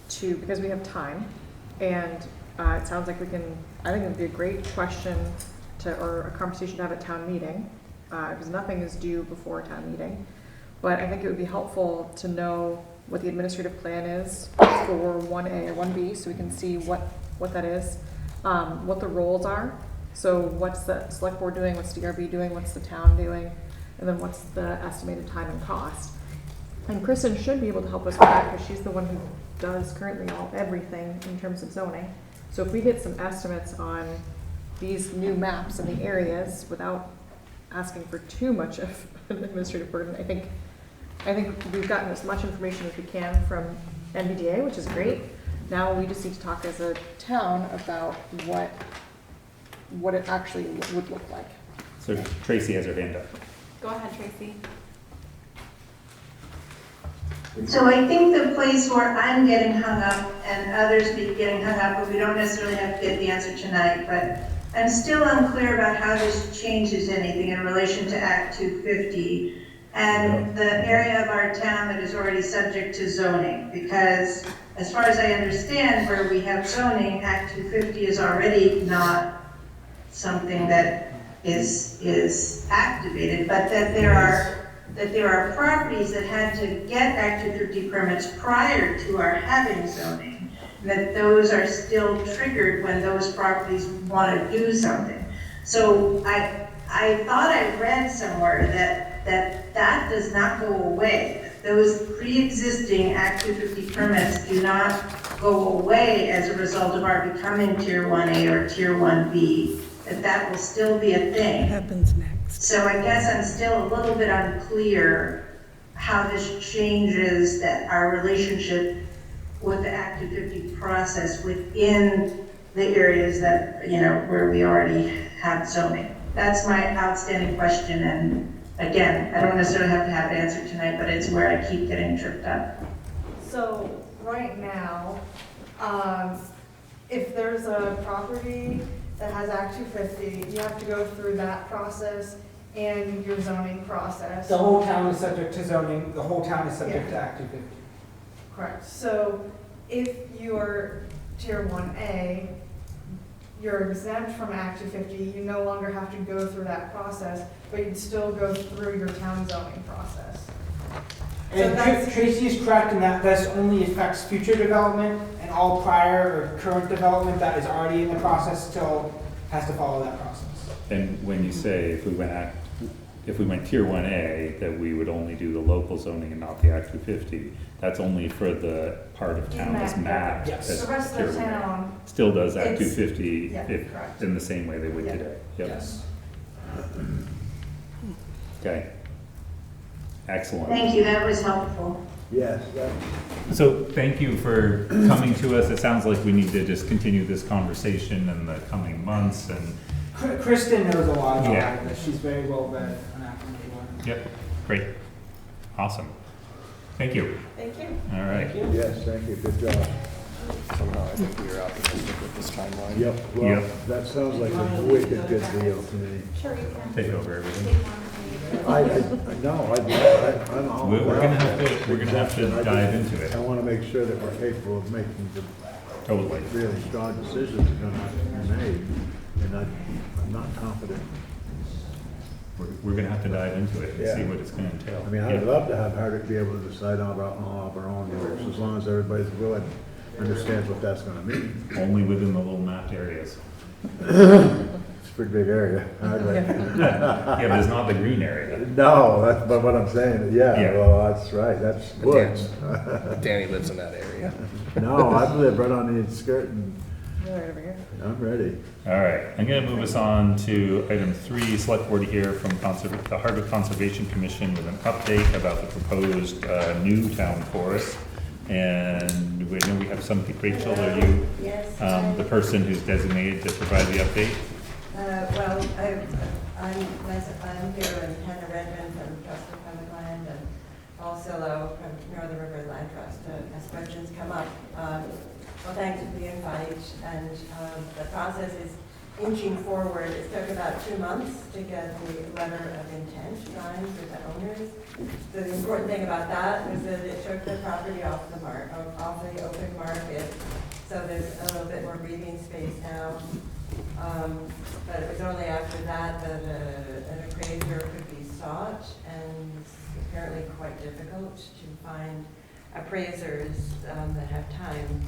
to, because we have time, and it sounds like I think it'd be a great question or a conversation to have at town meeting, because nothing is due before town meeting. But I think it would be helpful to know what the administrative plan is for 1A or 1B, so we can see what that is, what the roles are. So what's the select board doing, what's DRB doing, what's the town doing, and then what's the estimated time and cost. And Kristen should be able to help us with that, because she's the one who does currently everything in terms of zoning. So if we get some estimates on these new maps and the areas without asking for too much of an administrative burden, I think we've gotten as much information as we can from NVDA, which is great. Now we just need to talk as a town about what it actually would look like. So Tracy has her hand up. Go ahead, Tracy. So I think the place where I'm getting hung up and others be getting hung up, but we don't necessarily have to get the answer tonight, but I'm still unclear about how this changes anything in relation to Act 250 and the area of our town that is already subject to zoning. Because as far as I understand, where we have zoning, Act 250 is already not something that is activated, but that there are properties that had to get Act 250 permits prior to our having zoning, and that those are still triggered when those properties want to do something. So I thought I read somewhere that does not go away. Those pre-existing Act 250 permits do not go away as a result of our becoming Tier 1A or Tier 1B, that will still be a thing. Happens next. So I guess I'm still a little bit unclear how this changes that our relationship with the Act 250 process within the areas that, where we already have zoning. That's my outstanding question, and again, I don't necessarily have to have an answer tonight, but it's where I keep getting tripped up. So right now, if there's a property that has Act 250, you have to go through that process and your zoning process. The whole town is subject to zoning, the whole town is subject to Act 250. Correct. So if you're Tier 1A, you're exempt from Act 250, you no longer have to go through that process, but you'd still go through your town zoning process. And Tracy is correct in that this only affects future development, and all prior or current development that is already in the process still has to follow that process. And when you say if we went Tier 1A, that we would only do the local zoning and not the Act 250, that's only for the part of town that's mapped Yes. as The rest of Tier the 1A. town, Still does Act It's- 250 yeah, if, correct. in the same way they would Yeah. today. Yep. Yes. Okay. Excellent. Thank you, that was helpful. Yes, So thank you for coming to us. It sounds like we need to just continue this conversation in the coming months and, Kristen knows a lot about Yeah. this. She's very well read on Act 181. yep, great. Awesome. Thank you. thank you. All right. yes, thank you, good job. Somehow I think we are optimistic with this timeline. Yep, Yep. well, that sounds like a wicked good deal to me. Take over everything. I'm all. We're gonna have to Exemption. I dive just- into it. I want to make sure that we're capable of making the Totally. really strong decisions that are going to have to be made, and I'm not confident. We're gonna have to dive into it and see Yeah. what it's gonna entail. I mean, I'd Yep. love to have Hardwick be able to decide on all of our own works, as long as everybody's willing, understands what that's going to mean. Only within the little mapped areas. It's a pretty big area, Hardwick. Yeah, but it's not the green area. No, that's, but what I'm saying, Yeah. yeah, well, that's right, that's woods. Danny lives in that area. No, I live right on the skirt and Right over here. I'm ready. All right, I'm gonna move us on to item 3, select board here from the Hardwick Conservation Commission with an update about the proposed new town forest. And we know we have something, Rachel, are you Yes. the person who's designated to provide the update? Well, I'm here in Hannah Redmond from Trust for Public Land and Paul Sillo from Northern River Land Trust. As questions come up, well, thanks for the invite, and the process is inching forward. It took about 2 months to get the letter of intent signed with the owners. So the important thing about that was that it took the property off the open market. So there's a little bit more breathing space now. But it was only after that that an appraiser could be sought, and it's apparently quite difficult to find appraisers that have time.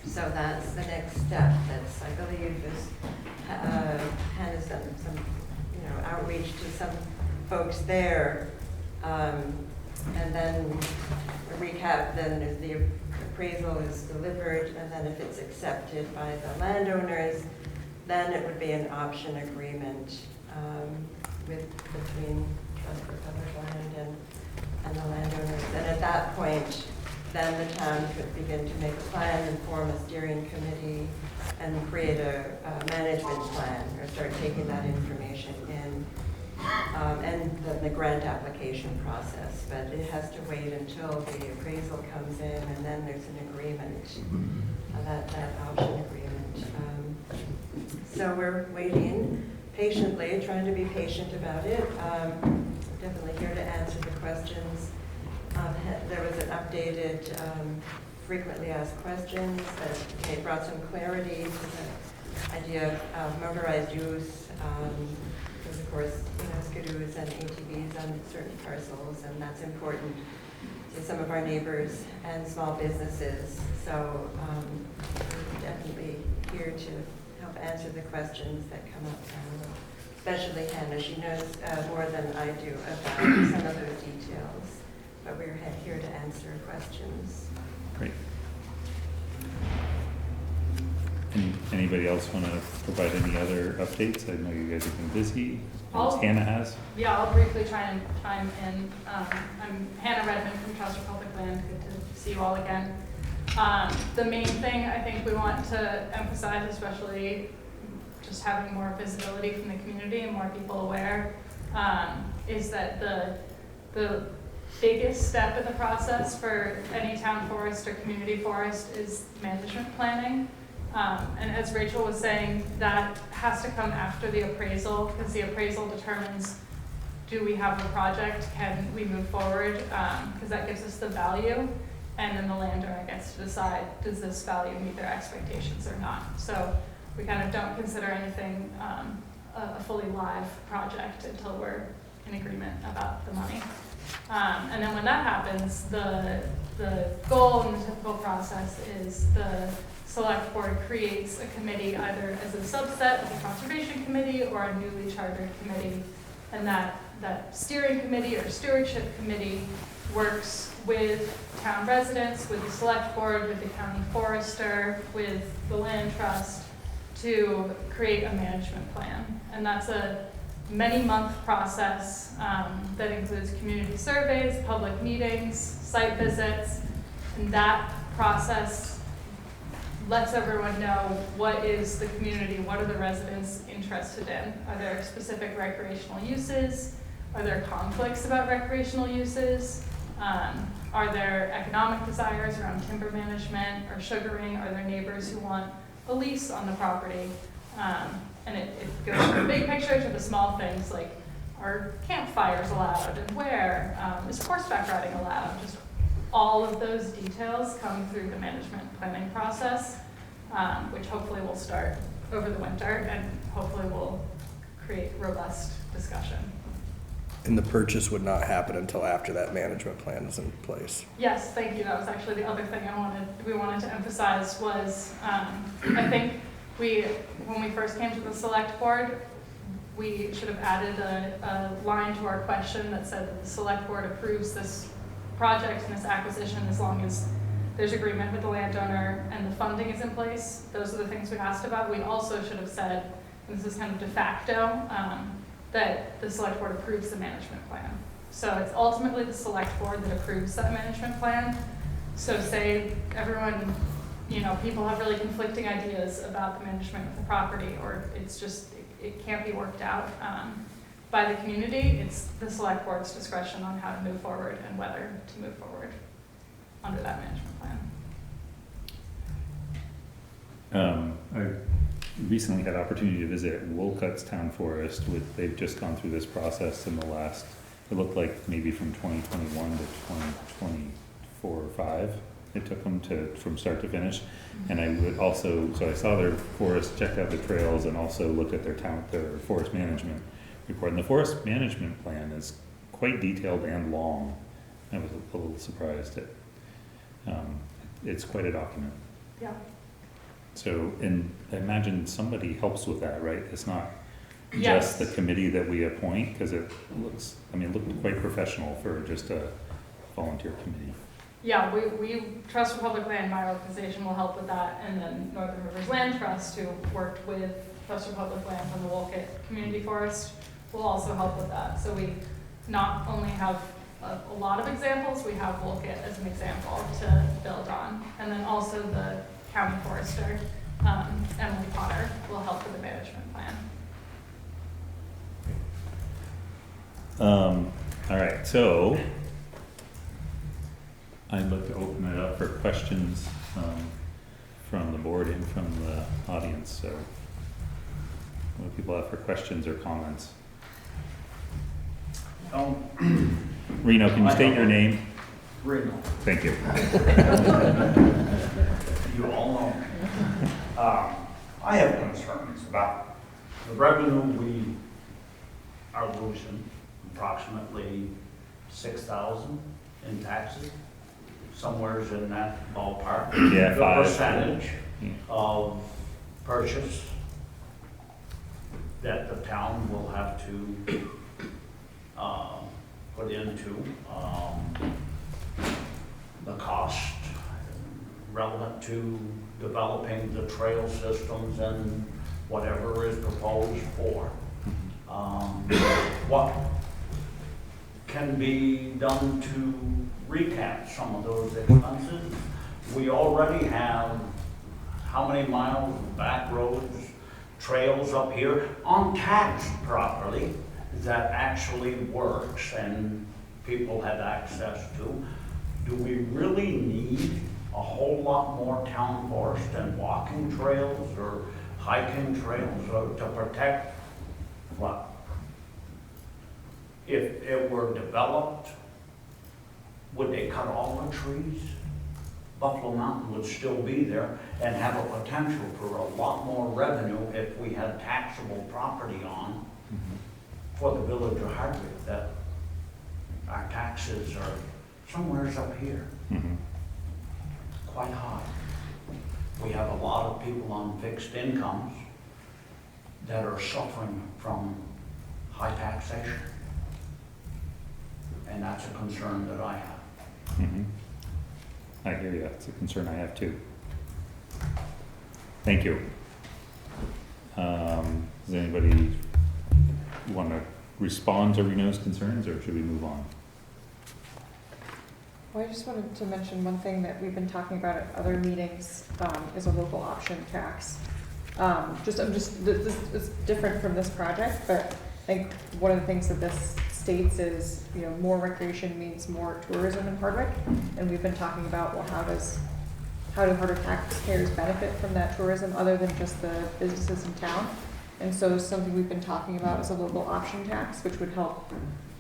So that's the next step. That's, I believe, is Hannah's done some, outreach to some folks there. And then a recap, then if the appraisal is delivered, and then if it's accepted by the landowners, then it would be an option agreement between Trust for Public Land and the landowners. And at that point, then the town could begin to make a plan and form a steering committee and create a management plan, or start taking that information in. and the grant application process. But it has to wait until the appraisal comes in, and then there's an agreement, that option agreement. So we're waiting patiently, trying to be patient about it. Definitely here to answer the questions. There was an updated frequently asked questions that brought some clarity to the idea of motorized use. Because of course, skidoos and ATVs on certain parcels, and that's important to some of our neighbors and small businesses. So we're definitely here to help answer the questions that come up. Especially Hannah, she knows more than I do about some of those details. But we're here to answer questions. Great. Anybody else want to provide any other updates? I know you guys have been busy. Hannah has. Yeah, I'll briefly try and chime in. I'm Hannah Redmond from Trust for Public Land. Good to see you all again. The main thing I think we want to emphasize, especially just having more visibility from the community and more people aware, is that the biggest step in the process for any town forest or community forest is management planning. And as Rachel was saying, that has to come after the appraisal, because the appraisal determines, do we have a project, can we move forward, because that gives us the value, and then the landowner gets to decide, does this value meet their expectations or not. So we kind of don't consider anything a fully live project until we're in agreement about the money. And then when that happens, the goal in the typical process is the select board creates a committee either as a subset of the conservation committee or a newly chartered committee. And that steering committee or stewardship committee works with town residents, with the select board, with the county forester, with the land trust to create a management plan. And that's a many-month process that includes community surveys, public meetings, site visits, and that process lets everyone know what is the community, what are the residents interested in. Are there specific recreational uses? Are there conflicts about recreational uses? Are there economic desires around timber management or sugaring? Are there neighbors who want a lease on the property? And it goes from the big picture to the small things like, are campfires allowed and where? Is horseback riding allowed? Just all of those details come through the management planning process, which hopefully will start over the winter and hopefully will create robust discussion. And the purchase would not happen until after that management plan is in place. Yes, thank you. That was actually the other thing we wanted to emphasize was, I think when we first came to the select board, we should have added a line to our question that said that the select board approves this project and this acquisition as long as there's agreement with the landowner and the funding is in place. Those are the things we asked about. We also should have said, and this is kind of de facto, that the select board approves the management plan. So it's ultimately the select board that approves that management plan. So say everyone, people have really conflicting ideas about the management of the property, or it's just, it can't be worked out by the community. It's the select board's discretion on how to move forward and whether to move forward under that management plan. I recently had opportunity to visit Wolcott's Town Forest. They've just gone through this process in the last, it looked like maybe from 2021 to 2024 or 5. It took them from start to finish. And I would also, so I saw their forest, checked out the trails, and also looked at their forest management report. And the forest management plan is quite detailed and long. I was a little surprised at it's quite a document. Yeah. So, and I imagine somebody helps with that, right? It's not Yes. just the committee that we appoint, because it looked quite professional for just a volunteer committee. Yeah, we Trust for Public Land, my organization, will help with that, and then Northern Rivers Land Trust, who worked with Trust for Public Land from the Wolcott Community Forest, will also help with that. So we not only have a lot of examples, we have Wolcott as an example to build on, and then also the county forester, Emily Potter, will help with the management plan. All right, so I'd like to open it up for questions from the board and from the audience. So what do people have for questions or comments? Reno, can you state your name? Reno. Thank you. You all know me. I have concerns about the revenue we are losing, approximately 6,000 in taxes, somewhere's in that ballpark. Yeah, The 5. percentage of purchase that the town will have to put into the cost relevant to developing the trail systems and whatever is proposed for. What can be done to recap some of those expenses? We already have how many miles of back roads, trails up here on taxed property that actually works and people have access to? Do we really need a whole lot more town forest and walking trails or hiking trails to protect what? If it were developed, would they cut all the trees? Buffalo Mountain would still be there and have a potential for a lot more revenue if we had taxable property on for the village of Hardwick, that our taxes are somewheres up here, quite high. We have a lot of people on fixed incomes that are suffering from high taxation. And that's a concern that I have. I hear you. It's a concern I have too. Thank you. Does anybody want to respond to Reno's concerns, or should we move on? Well, I just wanted to mention one thing that we've been talking about at other meetings, is a local option tax. This is different from this project, but I think one of the things that this states is, more recreation means more tourism in Hardwick. And we've been talking about, well, how do Hardwick taxpayers benefit from that tourism other than just the businesses in town? And so something we've been talking about is a local option tax, which would help.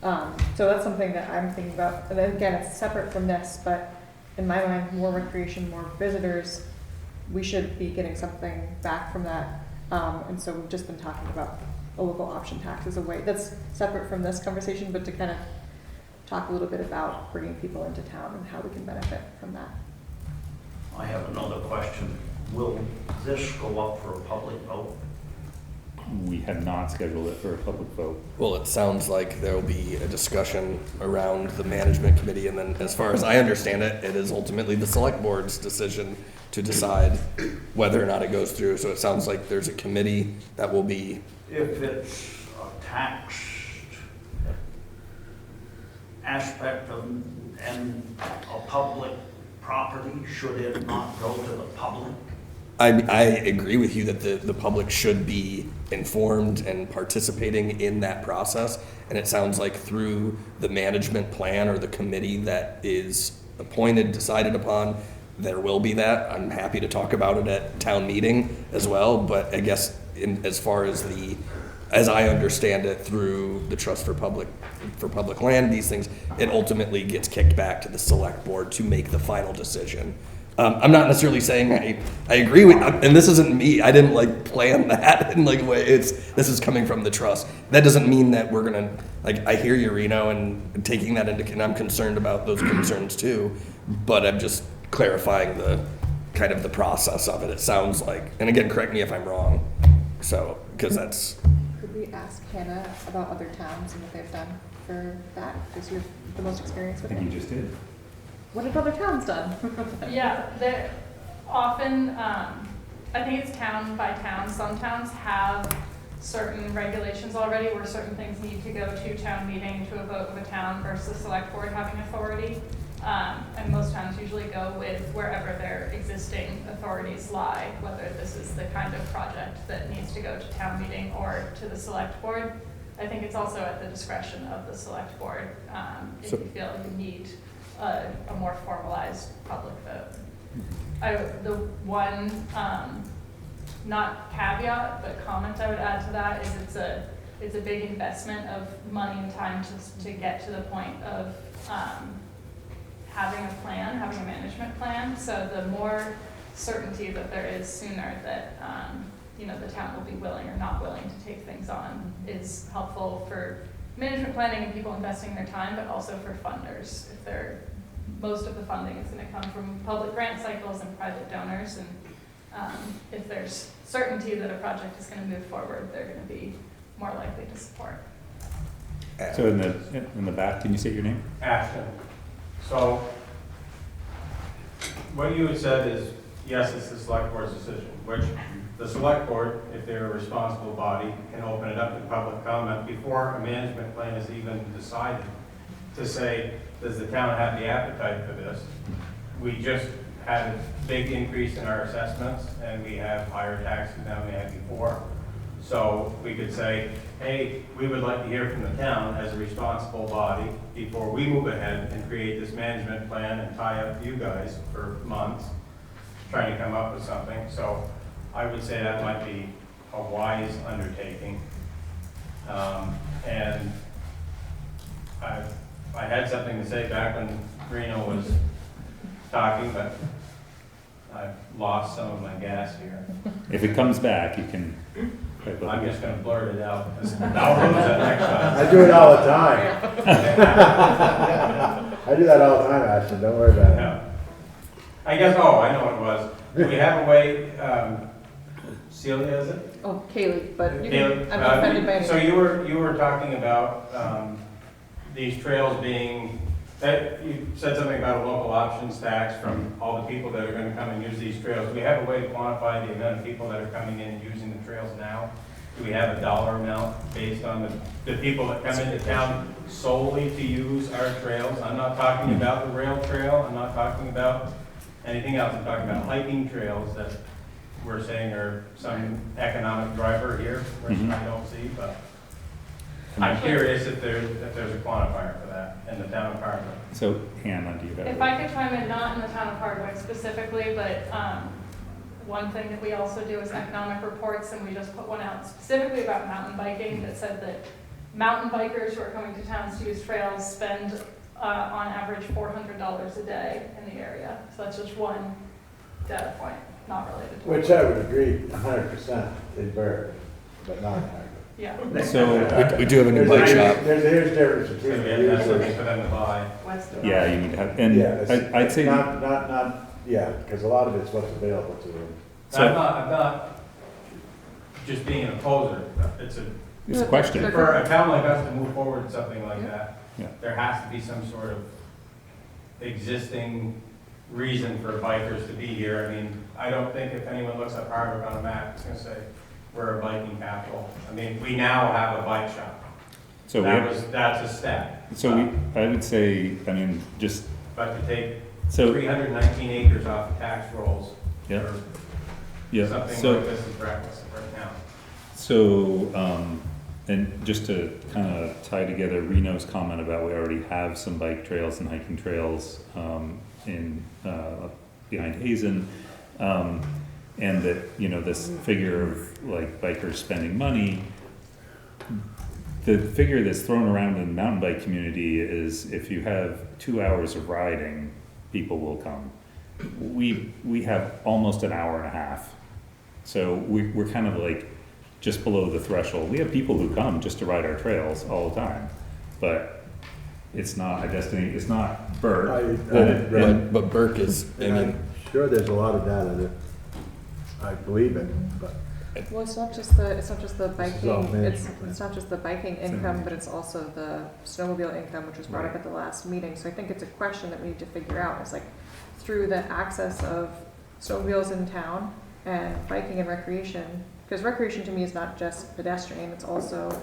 So that's something that I'm thinking about. And then again, it's separate from this, but in my mind, more recreation, more visitors, we should be getting something back from that. And so we've just been talking about a local option tax as a way that's separate from this conversation, but to kind of talk a little bit about bringing people into town and how we can benefit from that. I have another question. Will this go up for a public vote? We have not scheduled it for a public vote. Well, it sounds like there will be a discussion around the management committee, and then as far as I understand it, it is ultimately the select board's decision to decide whether or not it goes through. So it sounds like there's a committee that will be. If it's a taxed aspect of and a public property, should it not go to the public? I agree with you that the public should be informed and participating in that process. And it sounds like through the management plan or the committee that is appointed, decided upon, there will be that. I'm happy to talk about it at town meeting as well. But I guess as far as as I understand it, through the Trust for Public Land, these things, it ultimately gets kicked back to the select board to make the final decision. I'm not necessarily saying I agree with, and this isn't me. I didn't plan that in a way. This is coming from the trust. That doesn't mean that we're gonna I hear you, Reno, and taking that into, and I'm concerned about those concerns too. But I'm just clarifying the kind of the process of it. It sounds like, and again, correct me if I'm wrong. So because that's. Could we ask Hannah about other towns and what they've done for that? Because you have the most experience I with think it. you just did. What have other towns done? Yeah, they're often, I think it's town by town. Some towns have certain regulations already where certain things need to go to town meeting to a vote of a town versus select board having authority. And most towns usually go with wherever their existing authorities lie, whether this is the kind of project that needs to go to town meeting or to the select board. I think it's also at the discretion of the select board, if So- you feel you need a more formalized public vote. The one, not caveat, but comment I would add to that is it's a big investment of money and time to get to the point of having a plan, having a management plan. So the more certainty that there is sooner that, the town will be willing or not willing to take things on is helpful for management planning and people investing their time, but also for funders. Most of the funding is gonna come from public grant cycles and private donors, and if there's certainty that a project is gonna move forward, they're gonna be more likely to support. So in the back, can you state your name? Ashton. So, what you had said is, yes, it's the select board's decision, which the select board, if they're a responsible body, can open it up to public comment before a management plan is even decided, to say, does the town have the appetite for this? We just had a big increase in our assessments, and we have higher taxes now than we had before. So we could say, hey, we would like to hear from the town as a responsible body before we move ahead and create this management plan and tie up you guys for months trying to come up with something. So I would say that might be a wise undertaking. And I had something to say back when Reno was talking, but I've lost some of my gas here. If it comes back, you can. I'm just gonna blurt it out. I'll lose it next time. I do it all the time. I do that all the time, Ashton, don't worry about it. Yeah. I guess, I know what it was. Do we have a way, Celia, is it? Oh, Kaylee, but you Kaylee, can, I'm not offended by anything. So you were talking about these trails being, you said something about a local options tax from all the people that are gonna come and use these trails. Do we have a way to quantify the amount of people that are coming in and using the trails now? Do we have a dollar amount based on the people that come into town solely to use our trails? I'm not talking about the rail trail, I'm not talking about anything else, I'm talking about hiking trails that we're saying are some economic driver here, which I don't see, but I'm curious if there's a quantifier for that in the town of Hardwick. So Hannah, do you have? If I could chime in, not in the town of Hardwick specifically, but one thing that we also do is economic reports, and we just put one out specifically about mountain biking that said that mountain bikers who are coming to towns to use trails spend on average $400 a day in the area. So that's just one data point, not related to. Which I would agree 100% in Berwick, but not in Hardwick. Yeah. So We do have a new bike shop. There's a huge difference So between yeah, the that's users. something for them to buy. What's the? yeah, you need to have, and Yeah, it's I'd say not, because a lot of it's what's available to them. So- I'm not just being an opposer, it's it's a question. for a town like us to move forward with something like that, Yeah. there has to be some sort of existing reason for bikers to be here. I mean, I don't think if anyone looks up Hardwick on a map, it's gonna say, we're a biking capital. I mean, we now have a bike shop. So That's a step. I would say, I mean, just But to take so 319 acres off the tax rolls Yeah. for yeah. something So like this is reckless right now. so and just to kind of tie together Reno's comment about we already have some bike trails and hiking trails in behind Hazen. And that, this figure of like bikers spending money, the figure that's thrown around in the mountain bike community is if you have 2 hours of riding, people will come. We have almost an hour and a half. So we're kind of like just below the threshold. We have people who come just to ride our trails all the time, but it's not a destination, it's not Burke. But Burke is, I And mean, I'm sure there's a lot of data that I believe in, but Well, it's not just the This is all biking, management plan. it's not just the biking income, but it's also the snowmobile income, which was brought up at the last meeting. So I think it's a question that we need to figure out. It's like, through the access of snowmobiles in town and biking and recreation, because recreation to me is not just pedestrian, it's also,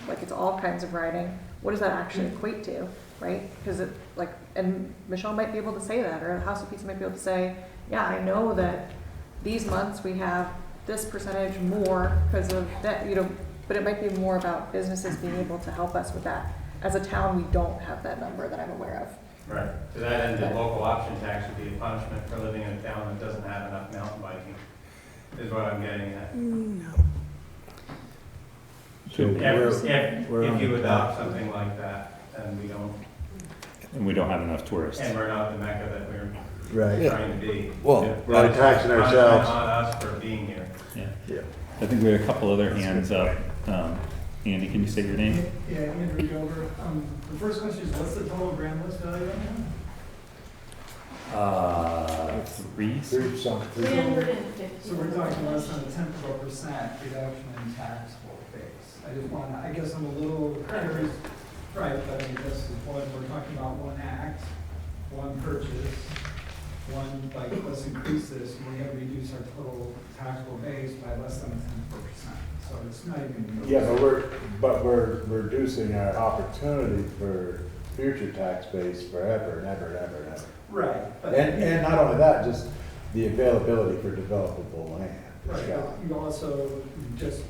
it's all kinds of riding. What does that actually equate to, right? Because and Michelle might be able to say that, or the House of Pizza might be able to say, yeah, I know that these months we have this percentage more because of that, but but it might be more about businesses being able to help us with that. As a town, we don't have that number that I'm aware of. Right. To that end, the local option tax would be a punishment for living in a town that doesn't have enough mountain biking, is what I'm getting at. So If you adopt something like that, and And we don't have enough tourists. and we're not the Mecca that we're Right. trying to be. Well, We're not taxing ourselves. On us for being here. Yeah. I think we have a couple other hands up. Andy, can you say your name? Yeah, Andrew Gilbert. The first question is, what's the total grand list value right now? 3-something. 350. So we're talking less than a 10% reduction in taxable base. I just want to, I guess I'm a little curious, right, but I mean, this is what, we're talking about one act, one purchase, one, like, let's increase this, and we have to reduce our total taxable base by less than 10%. So it's not even. Yeah, but we're reducing our opportunity for future tax base forever and ever and ever and ever. Right. But And not only that, just the availability for developable land. Right, but you also, we just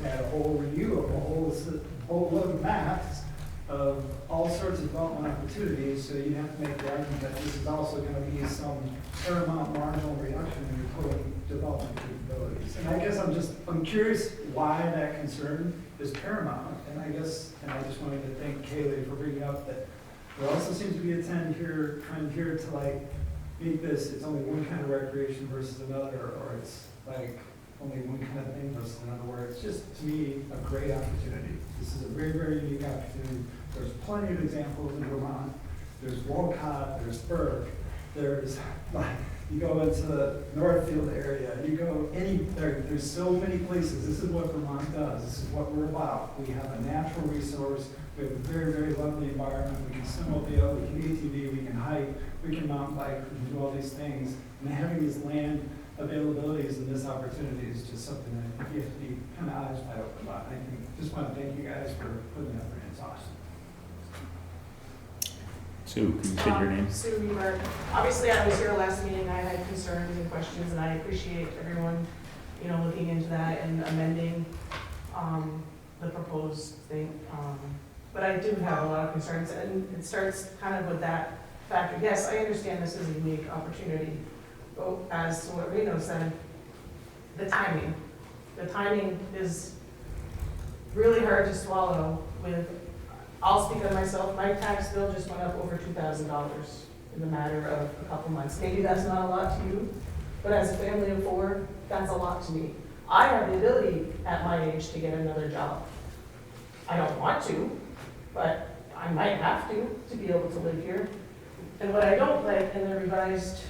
had a whole review of a whole load of maps of all sorts of development opportunities, so you have to make the argument that this is also gonna be some paramount marginal reduction in your total development capabilities. And I guess I'm curious why that concern is paramount, and I just wanted to thank Kaylee for bringing up that there also seems to be a trend here to like, make this, it's only one kind of recreation versus another, or it's like only one kind of thing versus another, where it's just, to me, a great opportunity. This is a very, very unique opportunity. There's plenty of examples in Vermont. There's Walcott, there's Burke, there's, like, you go into the Northfield area, you go there's so many places. This is what Vermont does. This is what we're about. We have a natural resource. We have a very, very lovely environment. We can snowmobile, we can ATV, we can hike, we can mountain bike, we can do all these things. And having these land availabilities and this opportunity is just something that I think you have to be kind of eyes wide open about. I just want to thank you guys for putting that in. It's awesome. Sue, can you say your name? Sue Reber. Obviously, I was here last meeting, I had concerns and questions, and I appreciate everyone, looking into that and amending, the proposed thing. But I do have a lot of concerns, and it starts kind of with that factor. Yes, I understand this is a unique opportunity, but as to what Reno said, the timing. The timing is really hard to swallow with, I'll speak on myself, my tax bill just went up over $2,000 in the matter of a couple months. Maybe that's not a lot to you, but as a family of 4, that's a lot to me. I have the ability at my age to get another job. I don't want to, but I might have to be able to live here. And what I don't like in the revised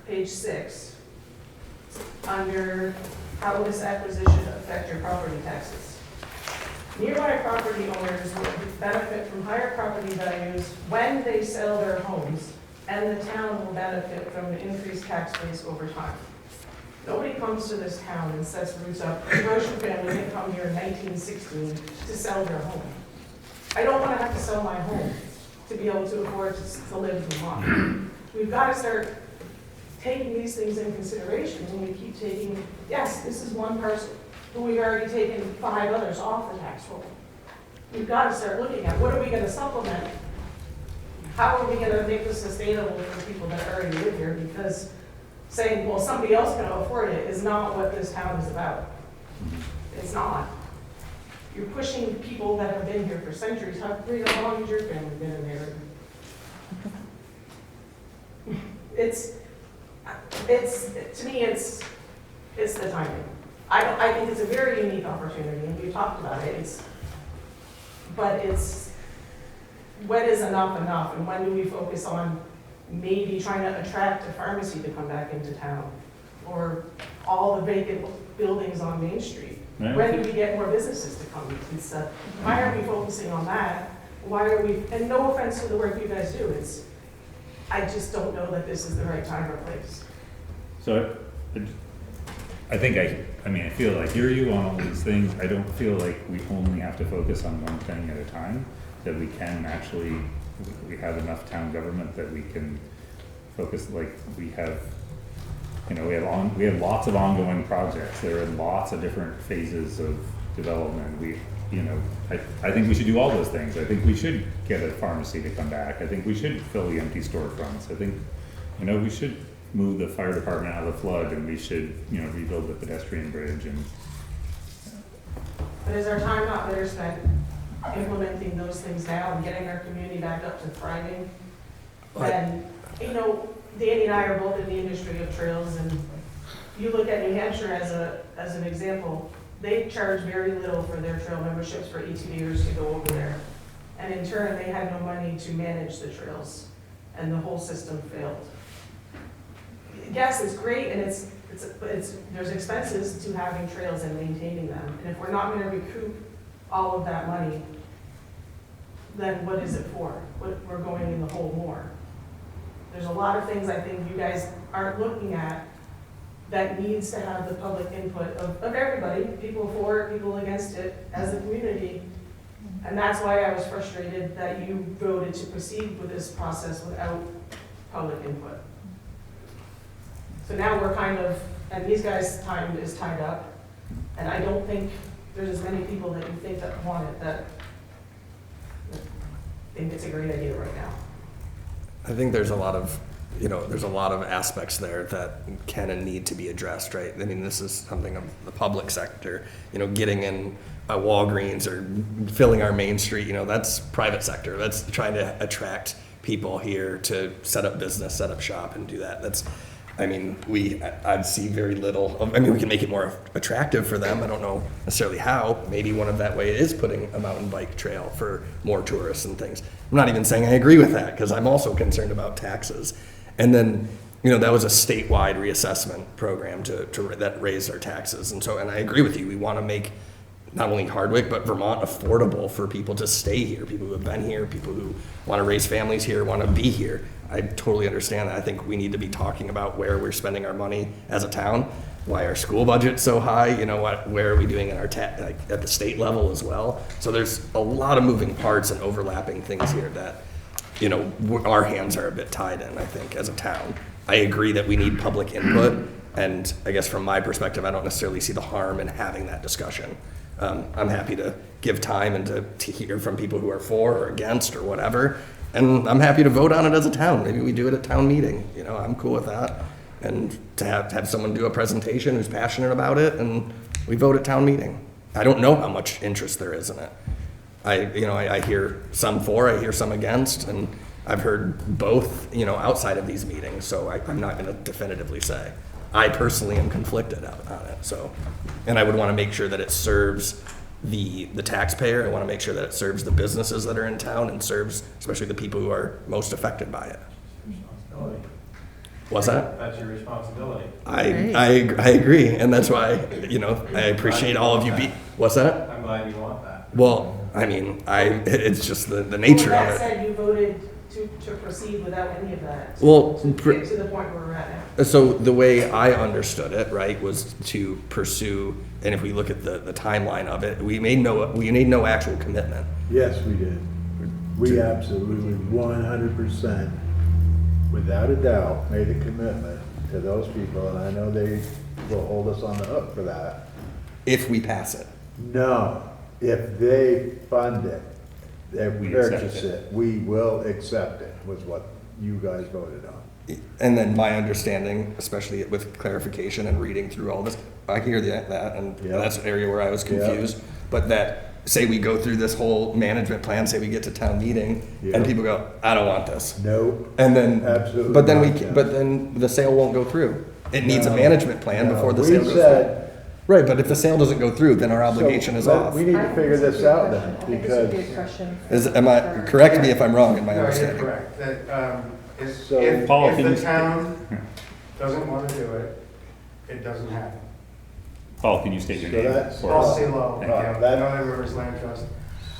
page 6, under how will this acquisition affect your property taxes? Nearby property owners will benefit from higher property values when they sell their homes, and the town will benefit from the increased tax base over time. Nobody comes to this town and sets roots up. The Groschen family didn't come here in 1916 to sell their home. I don't want to have to sell my home to be able to afford to live in Vermont. We've got to start taking these things in consideration when we keep taking, yes, this is one person, but we've already taken 5 others off the tax roll. We've got to start looking at what are we going to supplement? How are we going to make this sustainable for people that already live here? Because saying, well, somebody else can afford it is not what this town is about. It's not. You're pushing people that have been here for centuries. How long has your family been in there? To me, it's the timing. I think it's a very unique opportunity, and we've talked about it. But when is enough, and when do we focus on maybe trying to attract a pharmacy to come back into town, or all the vacant buildings on Main Street? Right. When do we get more businesses to come and stuff? Why aren't we focusing on that? Why are we, and no offense to the work you guys do, I just don't know that this is the right time or place. So I think I feel I hear you on all these things. I don't feel like we only have to focus on one thing at a time, that we can actually, we have enough town government that we can focus, like we have, we have lots of ongoing projects. There are lots of different phases of development, I think we should do all those things. I think we should get a pharmacy to come back. I think we should fill the empty storefronts. I think, we should move the fire department out of the flood, and we should, rebuild the pedestrian bridge and. But is our time not better spent implementing those things now and getting our community back up to thriving? Then, Danny and I are both in the industry of trails, and you look at New Hampshire as an example, they charge very little for their trail memberships for ETDers to go over there. And in turn, they had no money to manage the trails, and the whole system failed. Yes, it's great, and there's expenses to having trails and maintaining them. And if we're not gonna recoup all of that money, then what is it for? We're going in the hole more. There's a lot of things I think you guys aren't looking at that needs to have the public input of everybody, people for it, people against it, as a community. And that's why I was frustrated that you voted to proceed with this process without public input. So now we're and these guys' time is tied up, and I don't think there's as many people that you think that want it, that think it's a great idea right now. I think there's a lot of aspects there that can and need to be addressed, right? I mean, this is something of the public sector, getting in a Walgreens or filling our main street, that's private sector. That's trying to attract people here to set up business, set up shop and do that. I'd see very little. We can make it more attractive for them. I don't know necessarily how. Maybe one of that way is putting a mountain bike trail for more tourists and things. I'm not even saying I agree with that, because I'm also concerned about taxes. And then, that was a statewide reassessment program that raised our taxes. And I agree with you. We want to make not only Hardwick, but Vermont affordable for people to stay here, people who have been here, people who want to raise families here, want to be here. I totally understand that. I think we need to be talking about where we're spending our money as a town, why our school budget's so high, where are we doing in our at the state level as well. So there's a lot of moving parts and overlapping things here that, our hands are a bit tied in, I think, as a town. I agree that we need public input, and I guess from my perspective, I don't necessarily see the harm in having that discussion. I'm happy to give time and to hear from people who are for or against or whatever. And I'm happy to vote on it as a town. Maybe we do it at town meeting. I'm cool with that. And to have someone do a presentation who's passionate about it, and we vote at town meeting. I don't know how much interest there is in it. I hear some for, I hear some against, and I've heard both, outside of these meetings. So I'm not going to definitively say. I personally am conflicted on it. So, and I would want to make sure that it serves the taxpayer. I want to make sure that it serves the businesses that are in town and serves especially the people who are most affected by it. Responsibility. What's that? That's your responsibility. I agree, and that's why I appreciate all of you. What's that? I'm glad you want that. Well, it's just the nature of it. That said, you voted to proceed without any of that. Well, to get to the point where we're at now. So the way I understood it, right, was to pursue, and if we look at the timeline of it, we made no actual commitment. Yes, we did. We absolutely 100%, without a doubt, made a commitment to those people, and I know they will hold us on the hook for that. If we pass it. No, if they fund it, if we purchase it, we will accept it, was what you guys voted on. And then my understanding, especially with clarification and reading through all this, I hear that, and that's an area where I was confused. But that, say we go through this whole management plan, say we get to town meeting, and people go, I don't want this. Nope. And then, absolutely. but then the sale won't go through. It needs a management plan before the sale goes through. Right, but if the sale doesn't go through, then our obligation is off. We need to figure this out then, because. Correct me if I'm wrong in my understanding. You're correct. That, if Paul, the town doesn't want to do it, it doesn't happen. Paul, can you state your name? Paul Silo, that Northern Rivers Land Trust.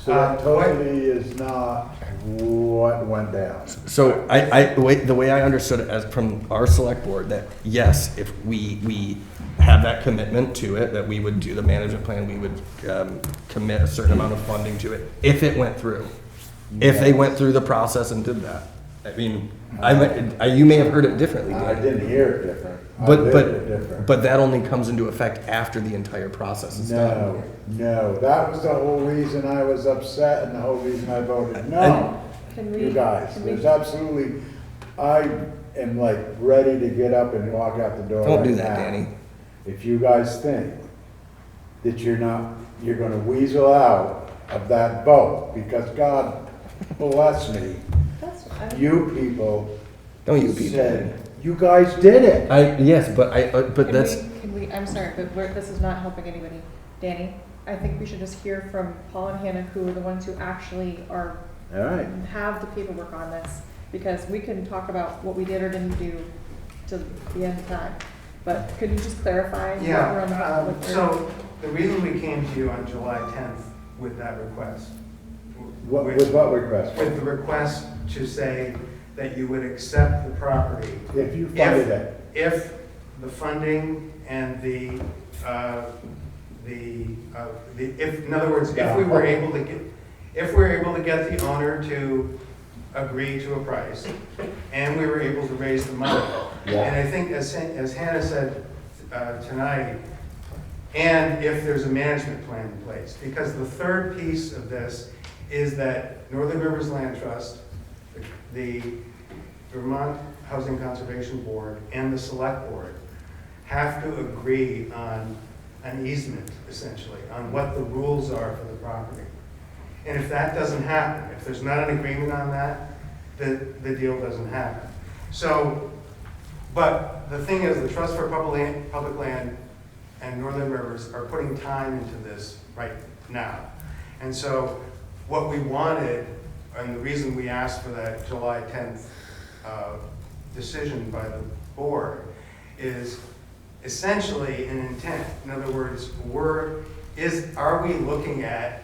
So that totally is not what went down. So the way I understood it as from our select board, that yes, if we have that commitment to it, that we would do the management plan, we would commit a certain amount of funding to it if it went through. If they went through the process and did that. I mean, you may have heard it differently. I didn't hear it different. I But, lived it but, different. but that only comes into effect after the entire process is done. No, that was the whole reason I was upset and the whole reason I voted no. Can we? You guys, can we- there's absolutely, I am like ready to get up and walk out the door Don't do right that, now. Danny. If you guys think that you're gonna weasel out of that vote, because God bless me, That's, I don't- you people Don't you people. said, you guys did it. Yes, but but Can that's, can we, I'm sorry, but this is not helping anybody. Danny, I think we should just hear from Paul and Hannah, who are the ones who actually are, All right. have the paperwork on this. Because we can talk about what we did or didn't do to the end of time. But could you just clarify? what we're on the Yeah, hook with? so the reason we came to you on July 10th with that request. With what request? With the request to say that you would accept the property. If you funded it. If the funding and if, in other words, if we were able to get the owner to agree to a price, and we were able to raise the money. Yeah. And I think as Hannah said tonight, and if there's a management plan in place, because the third piece of this is that Northern Rivers Land Trust, the Vermont Housing Conservation Board, and the Select Board have to agree on an easement, essentially, on what the rules are for the property. And if that doesn't happen, if there's not an agreement on that, the deal doesn't happen. So, but the thing is, the Trust for Public Land and Northern Rivers are putting time into this right now. And so what we wanted, and the reason we asked for that July 10th decision by the board, is essentially an intent. In other words, are we looking at,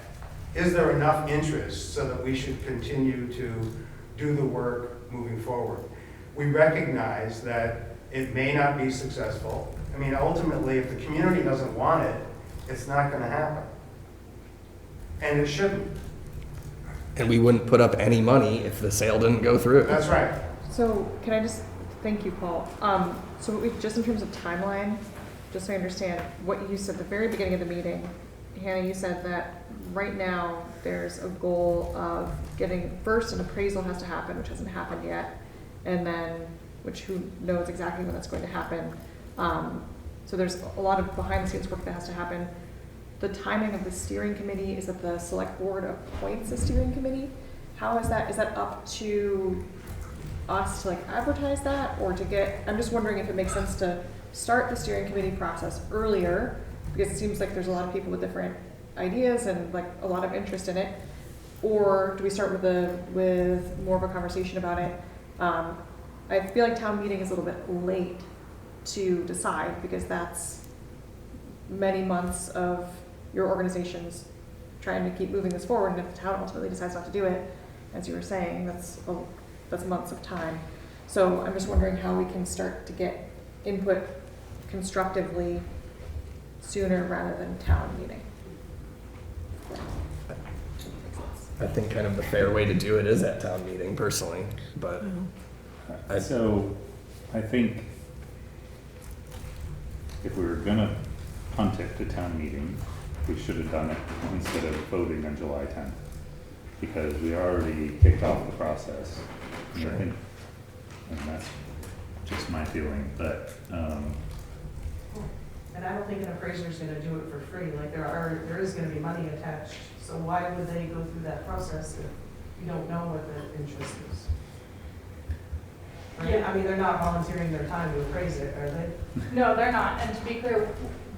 is there enough interest so that we should continue to do the work moving forward? We recognize that it may not be successful. I mean, ultimately, if the community doesn't want it, it's not going to happen. And it shouldn't. and we wouldn't put up any money if the sale didn't go through. That's right. So can I just, thank you, Paul. So just in terms of timeline, just so I understand, what you said at the very beginning of the meeting, Hannah, you said that right now there's a goal of getting, first an appraisal has to happen, which hasn't happened yet, and then, which who knows exactly when that's going to happen. So there's a lot of behind the scenes work that has to happen. The timing of the steering committee is that the select board appoints a steering committee. How is that up to us to like advertise that, or to get, I'm just wondering if it makes sense to start the steering committee process earlier, because it seems like there's a lot of people with different ideas and like a lot of interest in it, or do we start with more of a conversation about it? I feel like town meeting is a little bit late to decide, because that's many months of your organizations trying to keep moving this forward, and if the town ultimately decides not to do it, as you were saying, that's months of time. So I'm just wondering how we can start to get input constructively sooner rather than town meeting. I think kind of the fair way to do it is at town meeting, personally, but So, I think if we were gonna punt it to town meeting, we should have done it instead of voting on July 10th. Because we already kicked off the process. And I think, and that's just my feeling, but, And I don't think an appraiser's gonna do it for free, like there is gonna be money attached, so why would they go through that process if you don't know what the interest is? Right? I mean, they're not volunteering their time to appraise it, are they? No, they're not, and to be clear,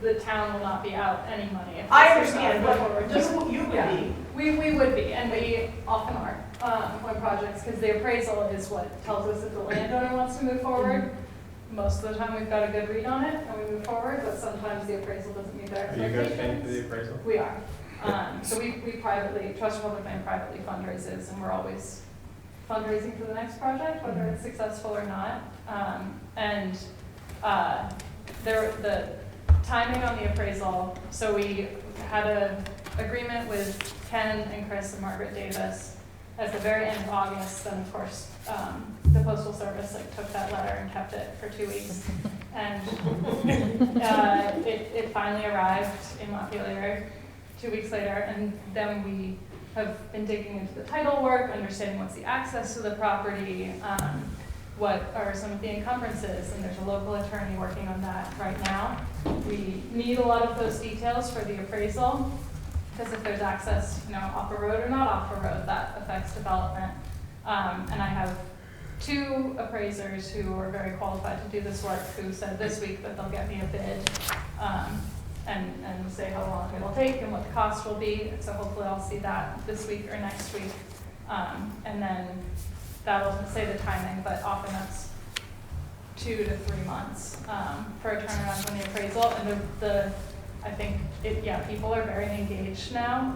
the town will not be out any money. If I this is not understand, moved but forward. you would Yeah. be. We would be, and we often are, on projects, because the appraisal is what tells us if the landowner wants to move forward. Most of the time, we've got a good read on it, and we move forward, but sometimes the appraisal doesn't meet their Are you guys paying expectations. for the appraisal? We are. So we privately, Trust for Public Land privately fundraises, and we're always fundraising for the next project, whether it's successful or not. The timing on the appraisal, so we had an agreement with Ken and Chris and Margaret Davis at the very end of August, and of course, the Postal Service took that letter and kept it for 2 weeks. and it finally arrived in Montpelier 2 weeks later, and then we have been digging into the title work, understanding what's the access to the property, what are some of the encumbrances, and there's a local attorney working on that right now. We need a lot of those details for the appraisal, because if there's access, off a road or not off a road, that affects development. And I have 2 appraisers who are very qualified to do this work who said this week that they'll get me a bid and say how long it will take and what the cost will be. So hopefully I'll see that this week or next week. And then that'll say the timing, but often that's 2 to 3 months for a turnaround on the appraisal. And I think people are very engaged now.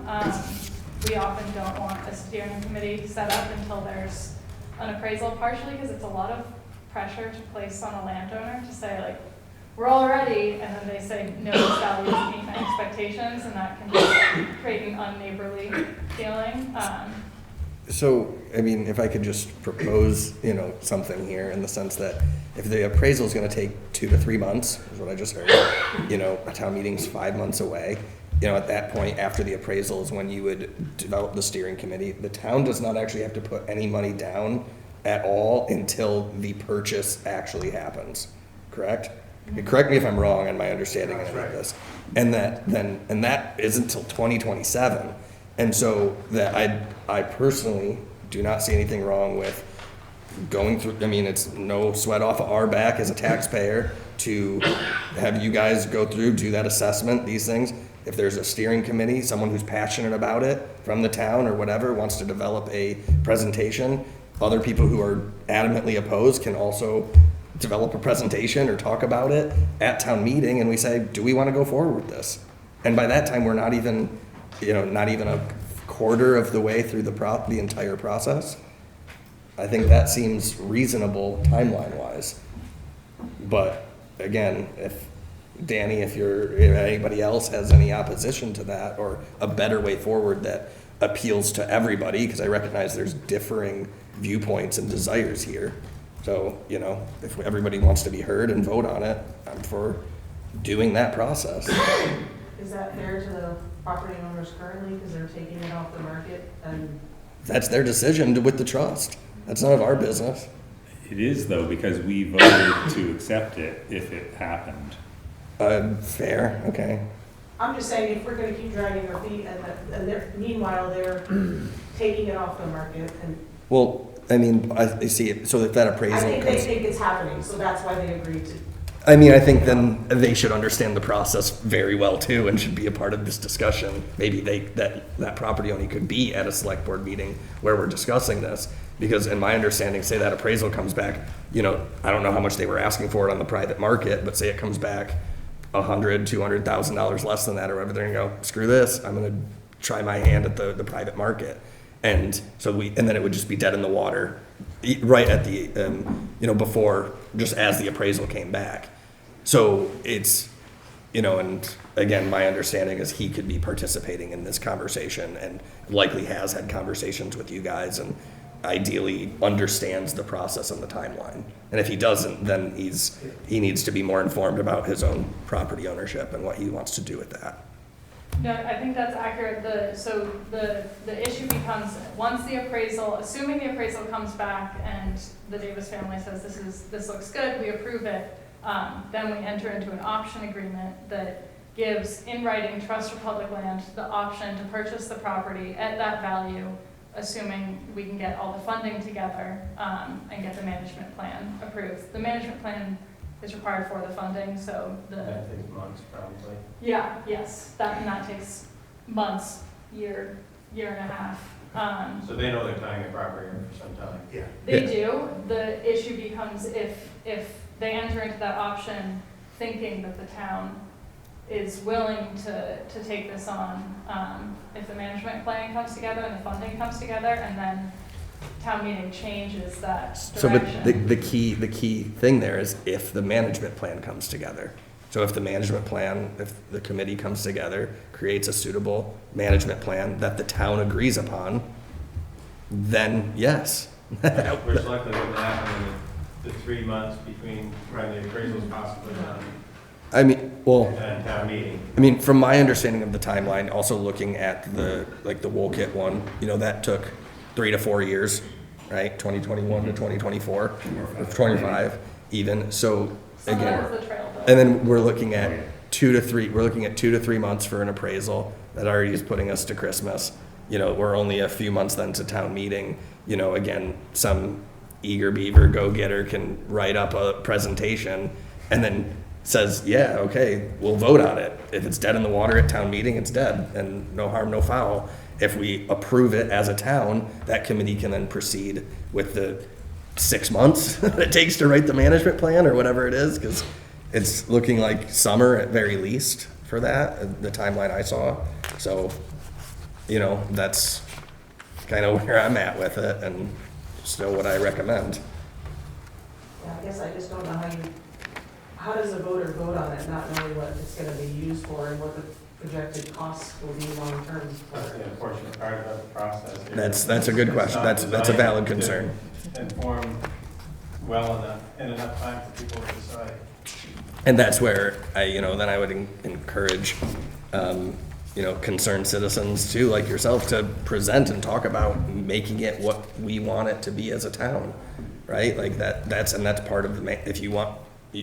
We often don't want a steering committee set up until there's an appraisal, partially because it's a lot of pressure to place on a landowner to say, like, we're all ready, and then they say, no, this value doesn't meet my expectations, and that can just create an unneighborly feeling. So, I mean, if I could just propose, something here in the sense that if the appraisal is going to take 2 to 3 months, is what I just heard, a town meeting's 5 months away. At that point, after the appraisal is when you would develop the steering committee. The town does not actually have to put any money down at all until the purchase actually happens, correct? Correct me if I'm wrong on my understanding of this. And that is until 2027. And so that I personally do not see anything wrong with going through, it's no sweat off of our back as a taxpayer to have you guys go through, do that assessment, these things. If there's a steering committee, someone who's passionate about it from the town or whatever wants to develop a presentation, other people who are adamantly opposed can also develop a presentation or talk about it at town meeting, and we say, do we want to go forward with this? And by that time, we're not even a quarter of the way through the entire process. I think that seems reasonable timeline-wise. But again, if anybody else has any opposition to that or a better way forward that appeals to everybody, because I recognize there's differing viewpoints and desires here. So, if everybody wants to be heard and vote on it, I'm for doing that process. Is that fair to the property owners currently, because they're taking it off the market? And that's their decision with the trust. That's none of our business. It is, though, because we voted to accept it if it happened. Fair, okay. I'm just saying, if we're gonna keep dragging our feet, meanwhile, they're taking it off the market, and Well, I see it, so that appraisal I think comes. they think it's happening, so that's why they agreed to. I think then they should understand the process very well too and should be a part of this discussion. Maybe that property owner could be at a select board meeting where we're discussing this. Because in my understanding, say that appraisal comes back, I don't know how much they were asking for it on the private market, but say it comes back $100,000, $200,000 less than that or whatever, they're gonna go, screw this, I'm gonna try my hand at the private market. And then it would just be dead in the water, right at the, before, just as the appraisal came back. So it's, and again, my understanding is he could be participating in this conversation and likely has had conversations with you guys and ideally understands the process and the timeline. And if he doesn't, then he needs to be more informed about his own property ownership and what he wants to do with that. No, I think that's accurate. The issue becomes, once the appraisal, assuming the appraisal comes back and the Davis family says this looks good, we approve it, then we enter into an option agreement that gives, in writing, Trust for Public Land the option to purchase the property at that value, assuming we can get all the funding together and get the management plan approved. The management plan is required for the funding, so That takes months, probably. Yes, that takes months, year and a half. So they know they're tying the property in for some time. Yeah. They do. The issue becomes if they enter into that option thinking that the town is willing to take this on, if the management plan comes together and the funding comes together, and then town meeting changes that direction. So, but the key thing there is if the management plan comes together. So if the management plan, if the committee comes together, creates a suitable management plan that the town agrees upon, then yes. We're likely going to happen the 3 months between when the appraisal is possibly done I mean, well, and town meeting. I mean, from my understanding of the timeline, also looking at the, like the Woolkit one, you know, that took 3 to 4 years, right? 2021 to 2024, or 25 even, so Some of that again. was the trail bill. And then we're looking at 2 to 3 months for an appraisal that already is putting us to Christmas. You know, we're only a few months then to town meeting. You know, again, some eager beaver go-getter can write up a presentation and then says, yeah, okay, we'll vote on it. If it's dead in the water at town meeting, it's dead, and no harm, no foul. If we approve it as a town, that committee can then proceed with the 6 months that it takes to write the management plan or whatever it is, because it's looking like summer at very least for that, the timeline I saw. So, you know, that's kind of where I'm at with it, and still what I recommend. Yeah, I guess I just don't know how does a voter vote on it, not knowing what it's gonna be used for and what the projected costs will be long term? That's the unfortunate part about the process. here. That's a good question. That's a valid concern. Inform well enough, in enough time for people to decide. And that's where then I would encourage, concerned citizens too, like yourself, to present and talk about making it what we want it to be as a town, right? Like that's part of if you want,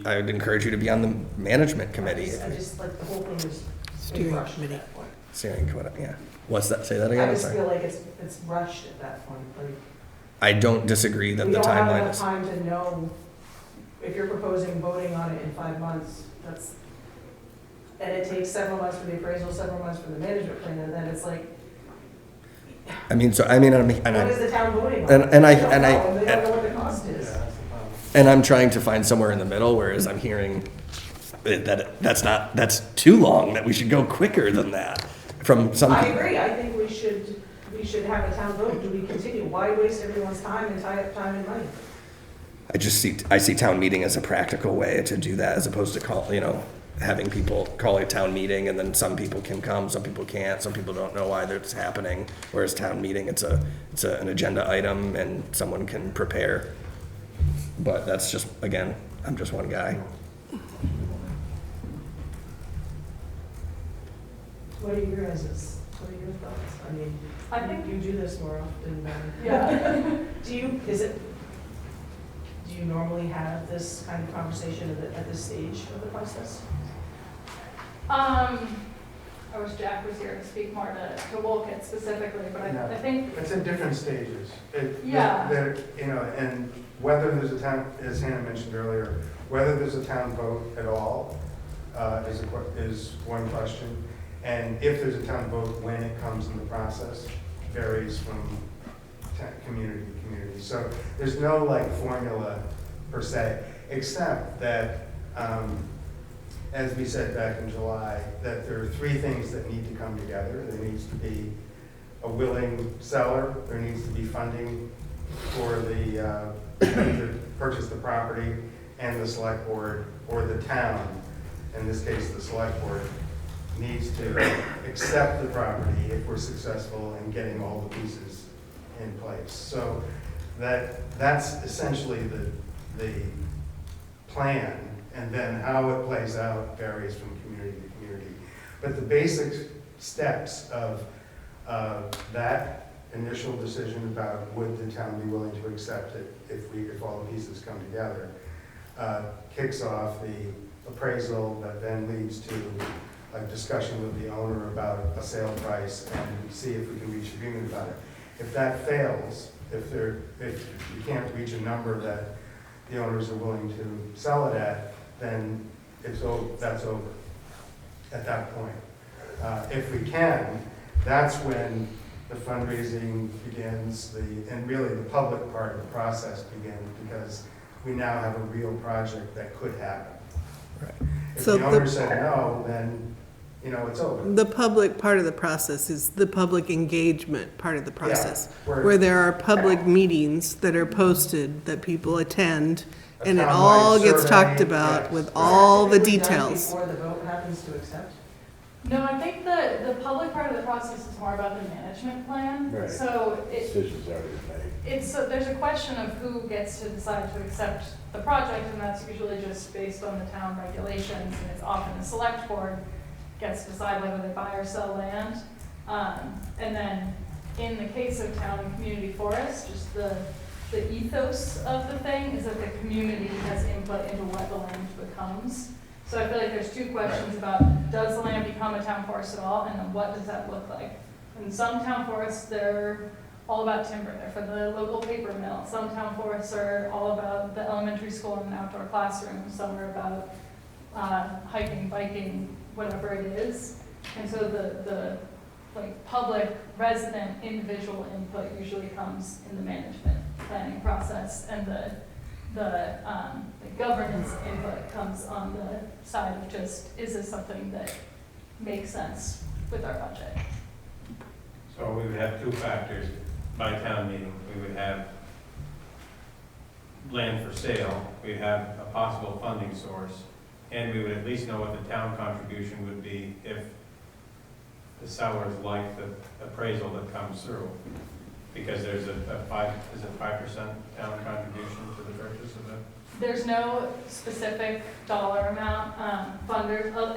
I would encourage you to be on the management committee. I just like the whole thing is Steering rushed committee. at that point. Steering committee, yeah. What's that? Say that again. I I'm just sorry. feel like it's rushed at that point, like. I don't disagree that We the don't have timeline enough is. time to know if you're proposing voting on it in 5 months, and it takes several months for the appraisal, several months for the management plan, and then it's like, And what is the town voting on? and I- They don't and I- know, they don't know what the cost is. And I'm trying to find somewhere in the middle, whereas I'm hearing that's too long, that we should go quicker than that from some I people. agree, I think we should have a town vote, do we continue? Why waste everyone's time and tie up time and money? I see town meeting as a practical way to do that, as opposed to having people call a town meeting and then some people can come, some people can't, some people don't know why that's happening. Whereas town meeting, it's an agenda item and someone can prepare. But that's just, again, I'm just one guy. What are your guys', what are your thoughts? I mean, I think- you do this more often than. Yeah. Do you normally have this kind of conversation at this stage of the process? I wish Jack was here to speak more to Woolkit specifically, but I think, It's at different stages. Yeah. And whether there's a town, as Hannah mentioned earlier, whether there's a town vote at all is one question. And if there's a town vote, when it comes in the process, varies from community to community. So there's no formula per se, except that, as we said back in July, that there are 3 things that need to come together. There needs to be a willing seller, there needs to be funding for to purchase the property, and the select board, or the town, in this case, the select board, needs to accept the property if we're successful in getting all the pieces in place. So that's essentially the plan, and then how it plays out varies from community to community. But the basic steps of that initial decision about would the town be willing to accept it if all the pieces come together, kicks off the appraisal that then leads to a discussion with the owner about a sale price and see if we can reach agreement about it. If that fails, if you can't reach a number that the owners are willing to sell it at, then that's over at that point. If we can, that's when the fundraising begins, and really the public part of the process begins, because we now have a real project that could happen. Right. If So the owner said no, then it's over. The public part of the process is the public engagement part of the process, where- where there are public meetings that are posted that people attend, A and it townwide all gets survey, talked about yes. with all the Typically done details. Before the vote happens to accept? No, I think the public part of the process is more about the management plan. Right. So Decisions already made. there's a question of who gets to decide to accept the project, and that's usually just based on the town regulations, and it's often the select board gets to decide whether they buy or sell land. And then in the case of town and community forest, just the ethos of the thing is that the community has input into what the land becomes. So I feel like there's two questions about, does the land become a town forest at all, and then what does that look like? In some town forests, they're all about timber, they're for the local paper mill. Some town forests are all about the elementary school and an outdoor classroom. Some are about hiking, biking, whatever it is. And so the like public, resident, individual input usually comes in the management planning process, and the governance input comes on the side of just, is this something that makes sense with our budget? So we would have two factors by town meeting. We would have land for sale, we'd have a possible funding source, and we would at least know what the town contribution would be if the sellers like the appraisal that comes through. Because there's a 5% town contribution to the purchase of it? There's no specific dollar amount.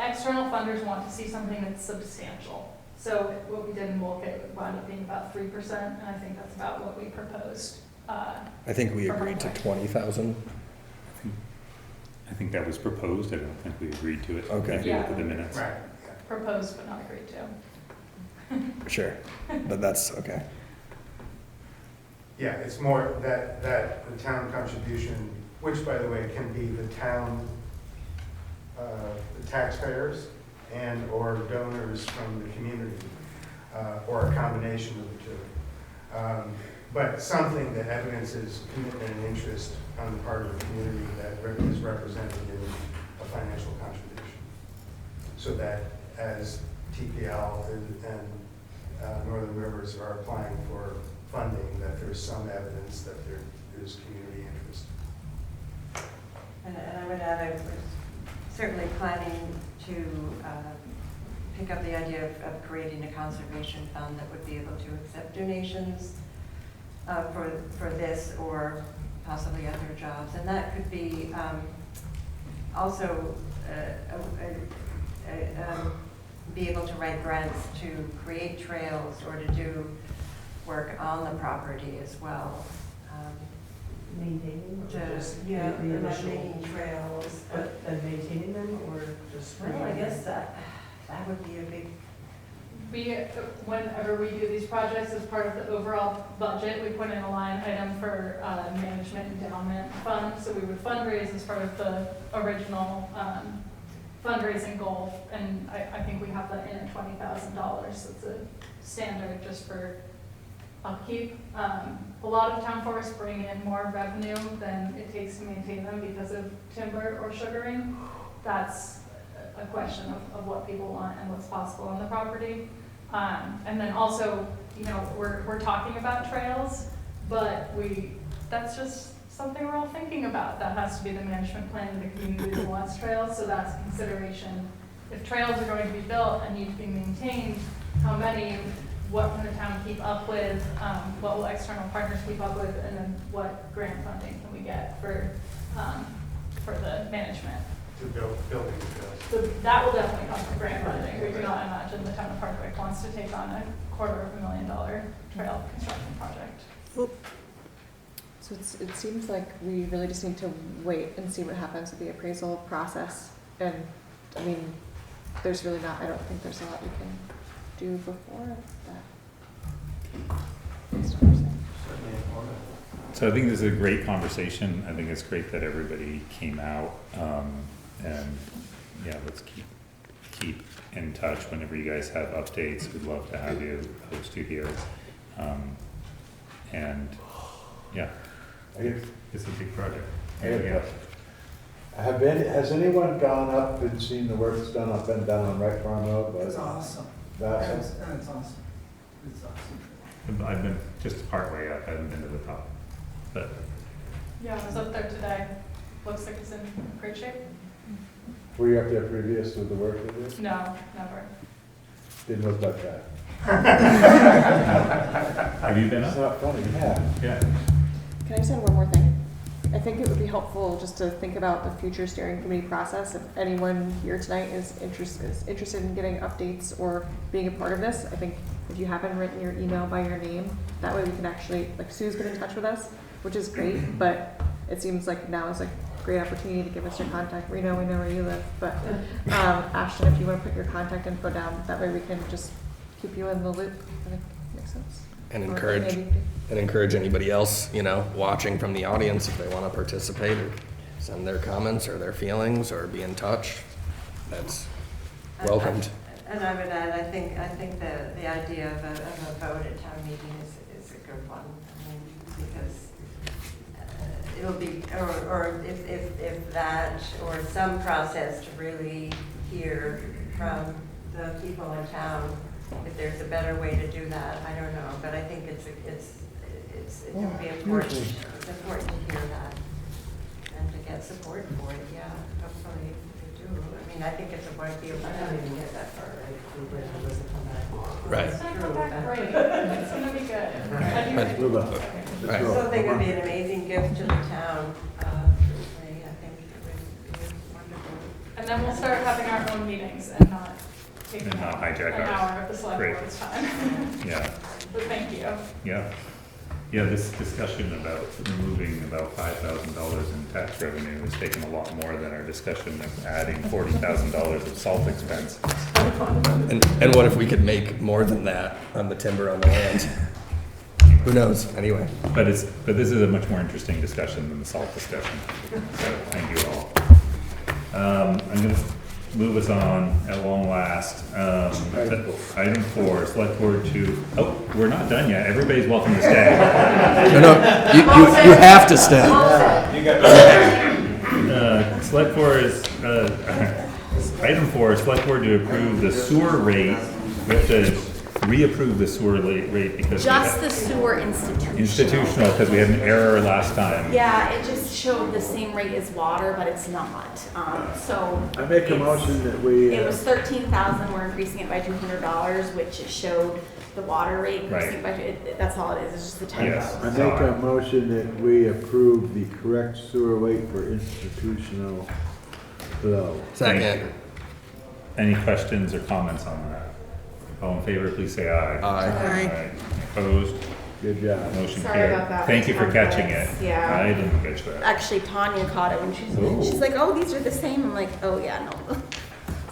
External funders want to see something that's substantial. So what we did in Wolcott wound up being about 3%, and I think that's about what we proposed. I think we agreed to 20,000. I think that was proposed, I don't think we agreed to it. Okay. If you look at the minutes. Right. Proposed but not agreed to. Sure, but that's okay. Yeah, it's more that the town contribution, which by the way can be the town, the taxpayers and or donors from the community, or a combination of the two. But something that evidences commitment and interest on the part of the community that is represented in a financial contribution. So that as TPL and Northern Rivers are applying for funding, that there's some evidence that there is community interest. And I would add, I was certainly planning to pick up the idea of creating a conservation fund that would be able to accept donations for this or possibly other jobs. And that could be also be able to write grants to create trails or to do work on the property as well. Maintaining, or just Yeah, the and initial, making trails, but, and maintaining them, or just? well, I guess that would be a big, Whenever we do these projects as part of the overall budget, we put in a line item for management endowment fund. So we would fundraise as part of the original fundraising goal, and I think we have that in at $20,000. It's a standard just for upkeep. A lot of town forests bring in more revenue than it takes to maintain them because of timber or sugaring. That's a question of what people want and what's possible on the property. And then also, you know, we're talking about trails, but that's just something we're all thinking about. That has to be the management plan of the community that wants trails, so that's a consideration. If trails are going to be built and need to be maintained, how many, what can the town keep up with, what will external partners keep up with, and then what grant funding can we get for the management? To build buildings. So that will definitely come from grant funding. We do not imagine the town of Hardwick wants to take on a $250,000 trail construction project. So it seems like we really just need to wait and see what happens with the appraisal process. And, I mean, there's really not, I don't think there's a lot we can do before that. Based on what you're saying. So I think this is a great conversation. I think it's great that everybody came out. And yeah, let's keep in touch whenever you guys have updates. We'd love to have you host you here. And yeah, it's a big project. Has anyone gone up and seen the work that's done up and down on Wright Farm Road? It's awesome. That's It's awesome. It's awesome. I've been just partway up. I haven't been to the top, but Yeah, I was up there today. Looks like it's in great shape. Were you up there previous to the work they did? No, never. Didn't look like that. Have you been It's up? not funny, yeah. Yeah. Can I just add one more thing? I think it would be helpful just to think about the future steering committee process. If anyone here tonight is interested in getting updates or being a part of this, I think if you haven't written your email by your name, that way we can actually, like Sue's been in touch with us, which is great, but it seems like now is a great opportunity to give us your contact. We know where you live, but Ashton, if you want to put your contact info down, that way we can just keep you in the loop. I think makes sense. And Or encourage, maybe- encourage anybody else, you know, watching from the audience, if they want to participate or send their comments or their feelings or be in touch, that's welcomed. And I would add, I think the idea of a vote at town meeting is a good one. I mean, because it'll be, or if that, or some process to really hear from the people in town, if there's a better way to do that, I don't know, but I think it would be important, it's important to hear that and to get support for it, yeah, hopefully we do. I mean, I think it's a might be a I don't even get that far, right? If we bring the list come back. Right. It's gonna come back great. It's gonna be good. Move on. I still think it would be an amazing gift to the town, truthfully. I think it would be wonderful. And then we'll start having our own meetings and not taking And not hijack an ours. hour of the select Great. board's time. Yeah. But thank you. Yeah. Yeah, this discussion about removing about $5,000 in tax revenue has taken a lot more than our discussion of adding $40,000 of salt expense. And what if we could make more than that on the timber on the land? Who knows, anyway. But this is a much more interesting discussion than the salt discussion. So thank you all. I'm gonna move us on at long last. Item 4, select board to, oh, we're not done yet. Everybody's welcome to stay. No, you have to stay. Select board is, item 4, select board to approve the sewer rate. We have to reapprove the sewer rate because. Just the sewer institutional. Institutional, because we had an error last time. Yeah, it just showed the same rate as water, but it's not. So. I make a it's- motion that we. It was 13,000, we're increasing it by $200, which it showed the water rate increasing by, that's all it is, it's just the typo. Yes. I make a motion that we approve the correct sewer rate for institutional flow. Thank Second. you. Any questions or comments on that? All in favor, please say aye. Aye. Opposed? Good job. Motion Sorry carried. about that. Thank you for catching it. Yeah. I didn't catch that. Actually, Tanya caught it when Ooh. she's like, oh, these are the same. I'm like, oh, yeah, no.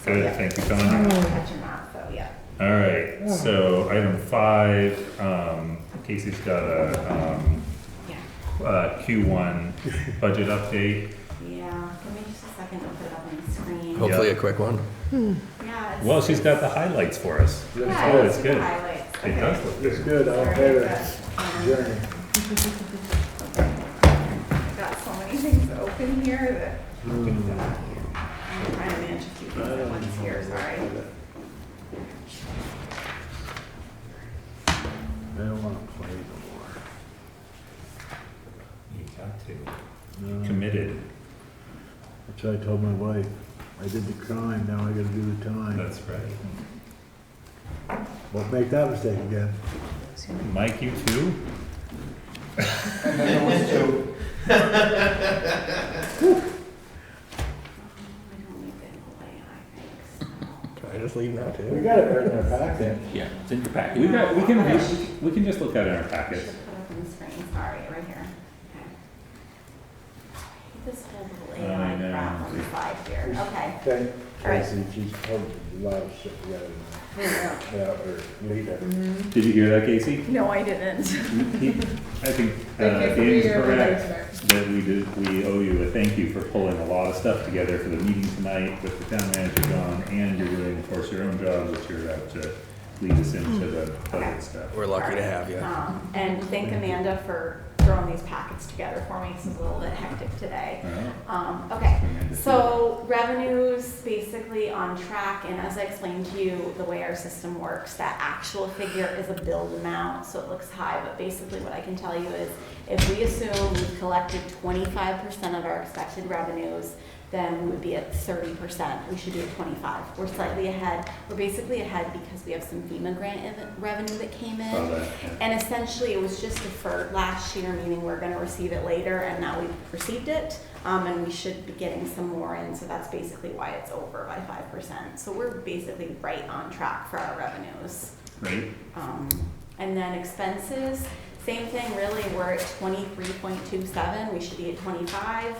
So, Good, yeah. thank you, I'm Tanya. catching that, so, yeah. All right, so item 5, Casey's got a Q1 budget update. Yeah, give me just a second to put it up on the screen. Hopefully a quick one. Yeah, it's. Well, she's got the highlights for us. Yeah, Oh, it's it's good. highlights. It Okay. does look It's good. good, I'll Very pay good. journey. I've got so many things open here that I'm trying to manage a few things at once here, sorry. I don't wanna play no You got to. more. No. Committed. That's what I told my wife. I did the crime, now I gotta do the time. That's right. Won't make that mistake again. Mike, you too? And then there was 2. I don't need the delay, I think, so. Can I just leave now We too? got it right in our packet. Yeah, it's in your packet. We can just look at it in our packets. Should put up on the screen, sorry, right here. Okay. This whole little I AI know. crap on the side here, okay. Thank All right. Tracy, she's pulled a lot of shit together. Yeah, or leader. Did you hear that, Casey? No, I didn't. I think Thank you for Ian's your correct advice, that we owe you a thank you for pulling a lot of stuff together for the meeting tonight with the town manager gone, and you're doing, of course, your own job, which you're about to lead us into the budget stuff. We're lucky to have you. And thank Amanda for throwing these packets together for me, 'cause it's a little bit hectic today. Okay, so revenues basically on track, and as I explained to you, the way our system works, that actual figure is a billed amount, so it looks high, but basically what I can tell you is if we assume we've collected 25% of our expected revenues, then we would be at 30%. We should be at 25. We're slightly ahead. We're basically ahead because we have some FEMA grant revenue that came in. Saw that, yeah. And essentially it was just deferred last year, meaning we're gonna receive it later, and now we've received it. And we should be getting some more in, so that's basically why it's over by 5%. So we're basically right on track for our revenues. Great. And then expenses, same thing really, we're at 23.27, we should be at 25.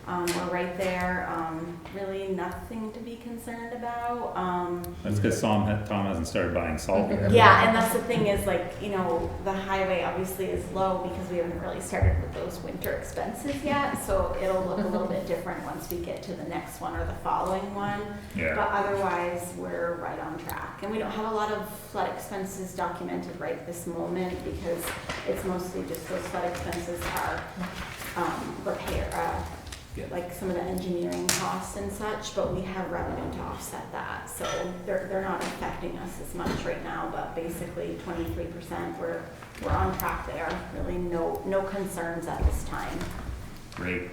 We're right there, really nothing to be concerned about. That's because Tom hasn't started buying salt yet. Yeah, and that's the thing is like, you know, the highway obviously is low because we haven't really started with those winter expenses yet. So it'll look a little bit different once we get to the next one or the following one. Yeah. But otherwise, we're right on track. And we don't have a lot of flood expenses documented right this moment because it's mostly just those flood expenses are repair, like some of the engineering costs and such, but we have revenue to offset that. So they're not affecting us as much right now, but basically 23%, we're on track there. Really no concerns at this time. Great.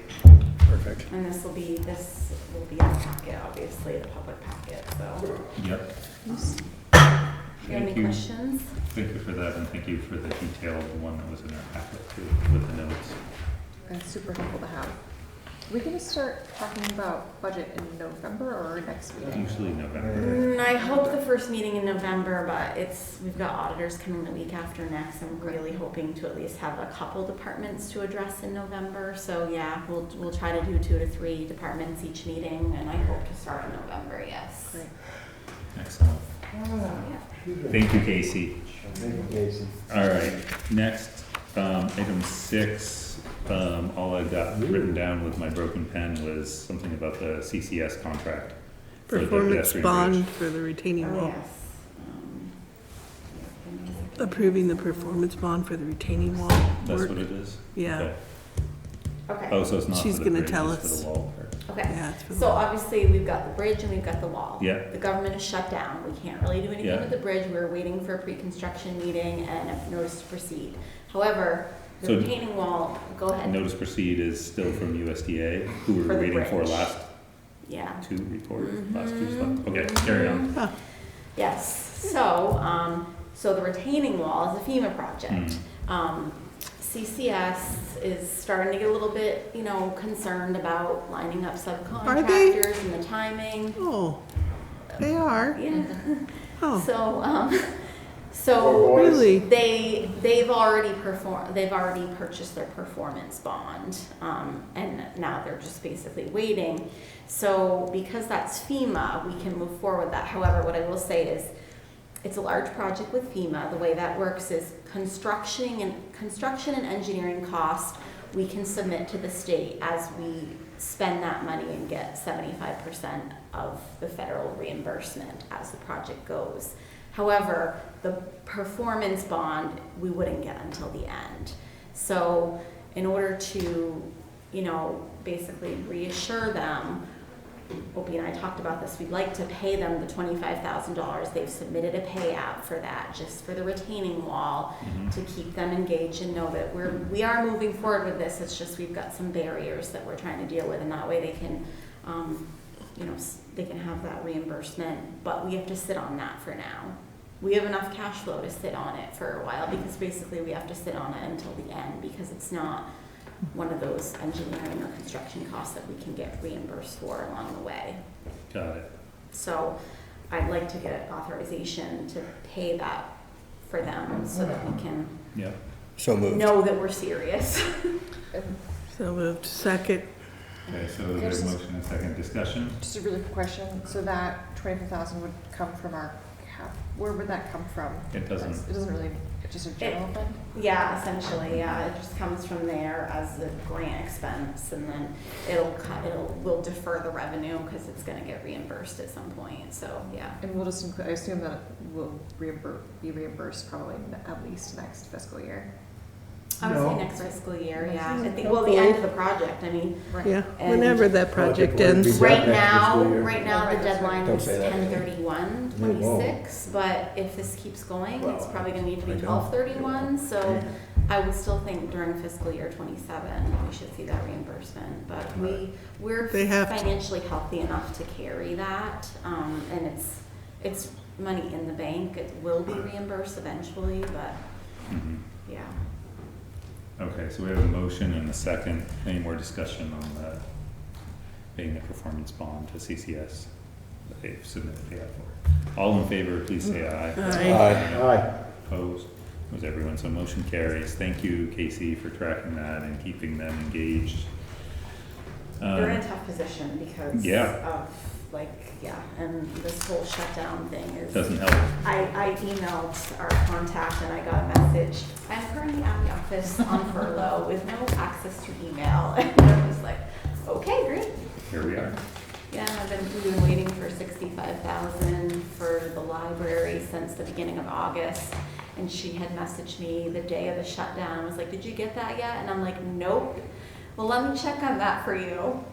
Perfect. And this will be in the packet, obviously, the public packet, so. Yep. You have any questions? Thank you for that, and thank you for the detailed one that was in our packet too, with the notes. That's super helpful to have. Are we gonna start talking about budget in November or next meeting? Usually November. I hope the first meeting in November, but we've got auditors coming the week after next. I'm really hoping to at least have a couple departments to address in November. So yeah, we'll try to do 2 to 3 departments each meeting, and I hope to start in November, yes. Great. Excellent. Yeah. Thank you, Casey. Thank you, Casey. All right, next, item 6. All I got written down with my broken pen was something about the CCS contract. for the Performance pedestrian bond bridge. for the retaining wall. Yes. Approving the performance bond for the retaining wall. That's work. what it is? Yeah. Okay. Okay. Oh, so it's not for She's the gonna bridge, tell it's for us. the wall part. Okay. Yeah, it's for the So wall. obviously we've got the bridge and we've got the wall. Yeah. The government is shut down. We can't really do anything Yeah. with the bridge. We're waiting for a pre-construction meeting and a notice to proceed. However, the So- retaining wall, go ahead. Notice proceed is still from USDA, who we For were the waiting for bridge. last Yeah. 2 reports, last 2 stuff. Okay, carry on. Huh. Yes, so the retaining wall is a FEMA project. CCS is starting to get a little bit, concerned about lining up subcontractors and the timing. Oh, they are. Yeah. Oh, So really? they've already purchased their performance bond, and now they're just basically waiting. So because that's FEMA, we can move forward with that. However, what I will say is, it's a large project with FEMA. The way that works is construction and engineering cost, we can submit to the state as we spend that money and get 75% of the federal reimbursement as the project goes. However, the performance bond, we wouldn't get until the end. So in order to, basically reassure them, Opie and I talked about this, we'd like to pay them the $25,000. They've submitted a payout for that, just for the retaining wall, to keep them engaged and know that we are moving forward with this. It's just we've got some barriers that we're trying to deal with, and that way they can, they can have that reimbursement, but we have to sit on that for now. We have enough cash flow to sit on it for a while, because basically we have to sit on it until the end, because it's not one of those engineering or construction costs that we can get reimbursed for along the way. Got it. So I'd like to get authorization to pay that for them so that we can Yeah. So moved. know that we're serious. So moved. Second. Okay, so there's a motion and second discussion. Just a really quick question. So that 25,000 would come from our cap. Where would that come from? It doesn't. It doesn't really. It's just a general fund. Yeah, essentially, yeah. It just comes from there as the grant expense, and then we'll defer the revenue because it's going to get reimbursed at some point. So yeah. And we'll just include. I assume that will be reimbursed probably at least next fiscal year. I would No. say next fiscal year, Next yeah. I fiscal think, well, the end of the project, I mean. Yeah, And whenever that project ends. Right next now, fiscal year. right now, the deadline Don't is say that. 10/31/26, but if this keeps going, it's Well, probably gonna need to be I know. 12/31, so I would still think during fiscal year 27, we should see that reimbursement, but we're They have to. financially healthy enough to carry that, and it's money in the bank. It will be reimbursed eventually, but Mhm. yeah. Okay, so we have a motion and a second. Any more discussion on the paying the performance bond to CCS that they've submitted the app for? All in favor, please say aye. Aye. Opposed? Was everyone? So motion carries. Thank you, Casey, for tracking that and keeping them engaged. They're in a tough position because Yeah. of and this whole shutdown thing is. Doesn't help. I emailed our contact and I got a message. I'm currently at the office on furlough with no access to email. And I was like, okay, great. Here we are. Yeah, we've been waiting for $65,000 for the library since the beginning of August. And she had messaged me the day of the shutdown. I was like, did you get that yet? And I'm like, nope. Well, let me check on that for you.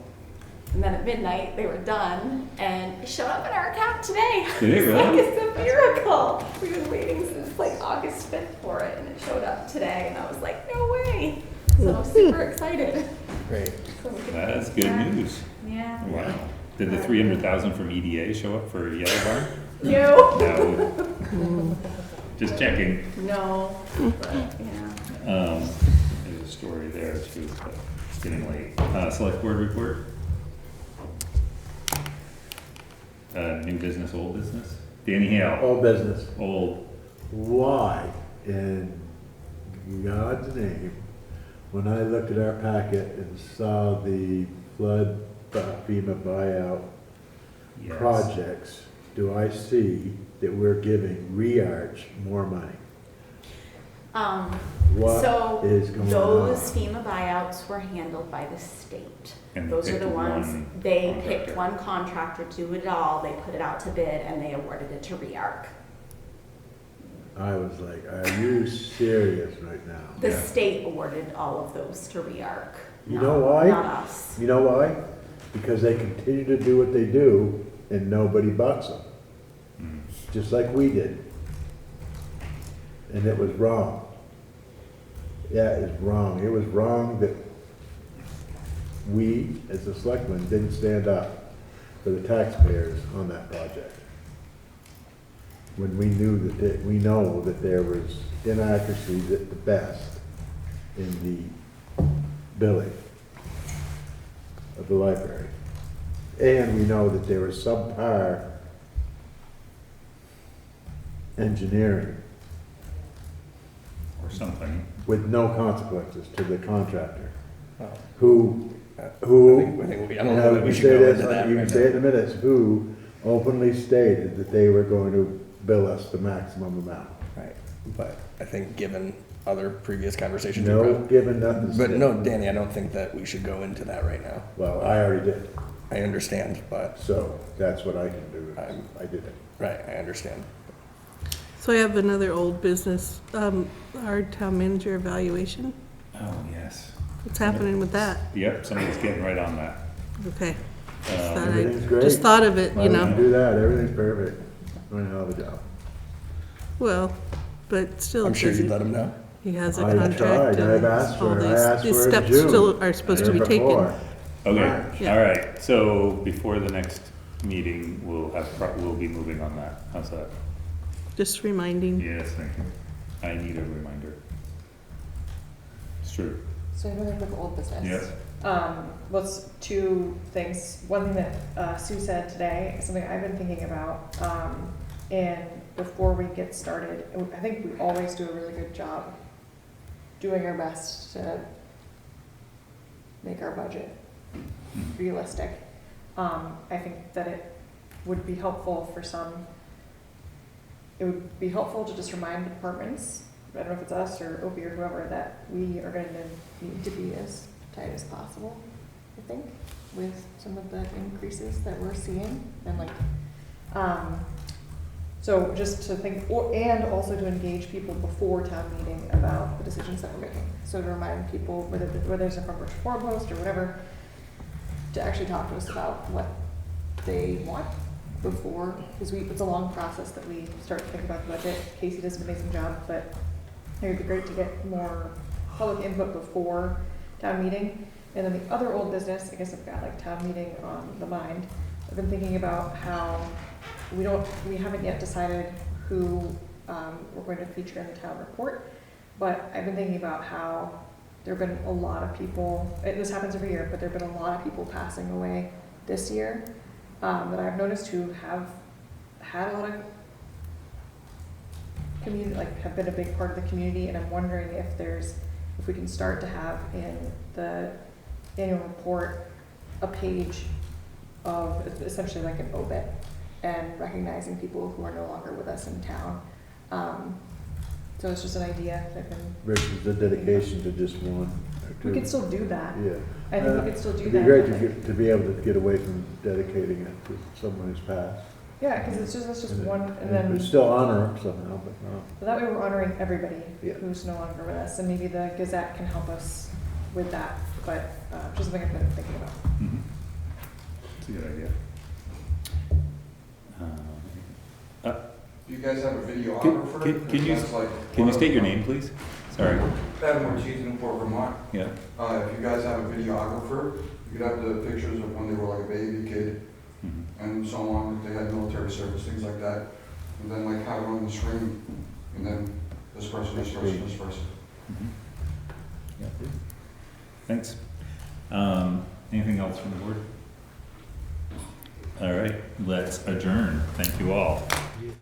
And then at midnight, they were done, and it showed up in our account today. Did it It's really? like, it's a miracle. We've been waiting since like August 5th for it, and it showed up today, and I was like, no way. So I'm super excited. Great. So we can That's fix good that. news. Yeah. Wow. Did the 300,000 from EDA show up for Yellow Barn? No. No. Just checking. No, but yeah. There's a story there too, but it's getting late. Select board report? New business, old business? Danny Hale. All business. Old. Why in God's name, when I looked at our packet and saw the flood FEMA buyout Yes. projects, do I see that we're giving REARCH more money? What So is going those on? FEMA buyouts were handled by the state. And Those are the picked ones, one they contractor. picked one contractor to do it all, they put it out to bid, and they awarded it to REARC. I was like, are you serious right now? The state awarded all of those to REARC. You know why? Not us. You know why? Because they continue to do what they do and nobody bucks them. Just like we did. And it was wrong. Yeah, it was wrong. It was wrong that we, as the selectmen, didn't stand up for the taxpayers on that project. When we knew that, we know that there was inaccuracies at the best in the billing of the library. And we know that there was subpar engineering Or something. with no consequences to the contractor, Oh. who, I don't know that we you should say go this, into that you right can say it in the minutes, who openly stated that they were going to bill us the maximum amount. Right, but I think given other previous conversations. No, we've had- given nothing. But no, Danny, I don't think that we should go into that right now. Well, I already did, I understand, but, so that's what I can do, I did it. right, I understand. So I have another old business, our town manager evaluation. Oh, yes. What's happening with that? Yep, somebody's getting right on that. Okay. Everything's great. Just thought of it, Why you would know. do that, everything's perfect, doing a hell of a job. Well, but still. I'm sure does you he- let him know. He has a I've contract tried, and I've asked all for it, I these, asked these for it in steps June. still are supposed to be Or taken. before. Okay, March. Yeah. all right. So before the next meeting, we'll be moving on that. How's that? Just reminding. Yes, thank you. I need a reminder. It's true. So really quick old business. Yes. Was two things. One thing that Sue said today, is something I've been thinking about, and before we get started, I think we always do a really good job doing our best to make our budget realistic. I think that it would be helpful for some, it would be helpful to just remind departments, I don't know if it's us or Opie or whoever, that we are going to need to be as tight as possible, I think, with some of the increases that we're seeing. And like, so just to think, and also to engage people before town meeting about the decisions that we're making. So to remind people, whether it's a front porch forum post or whatever, to actually talk to us about what they want before, because it's a long process that we start to think about the budget. Casey does an amazing job, but think it'd be great to get more public input before town meeting. And then the other old business, I guess I've got like town meeting on the mind. I've been thinking about how we haven't yet decided who we're going to feature in the town report, but I've been thinking about how there have been a lot of people, this happens every year, but there have been a lot of people passing away this year that I've noticed who have had a lot of community, like have been a big part of the community, and I'm wondering if we can start to have in the annual report a page of essentially like an obit and recognizing people who are no longer with us in town. So it's just an idea that I've been. Versus the dedication to just one or two. We could still do that. Yeah. I think we could still do It'd that. be great to be able to get away from dedicating it to someone who's passed. Yeah, because it's just one, and then. We still honor them somehow, but no. So that way we're honoring everybody Yeah. who's no longer with us, and maybe the Gazette can help us with that, but just something I've been thinking about. Mhm. That's a good idea. Do you guys have a videographer? Can you state your name, please? Sorry. Evan Ortiz in Newport, Vermont. Yeah. If you guys have a videographer, you could have the pictures of when they were like a baby kid and so on, if they had military service, things like that. And then like have it on the screen, and then this person, this person, this person. Yeah. Thanks. Anything else from the board? All right, let's adjourn. Thank you all.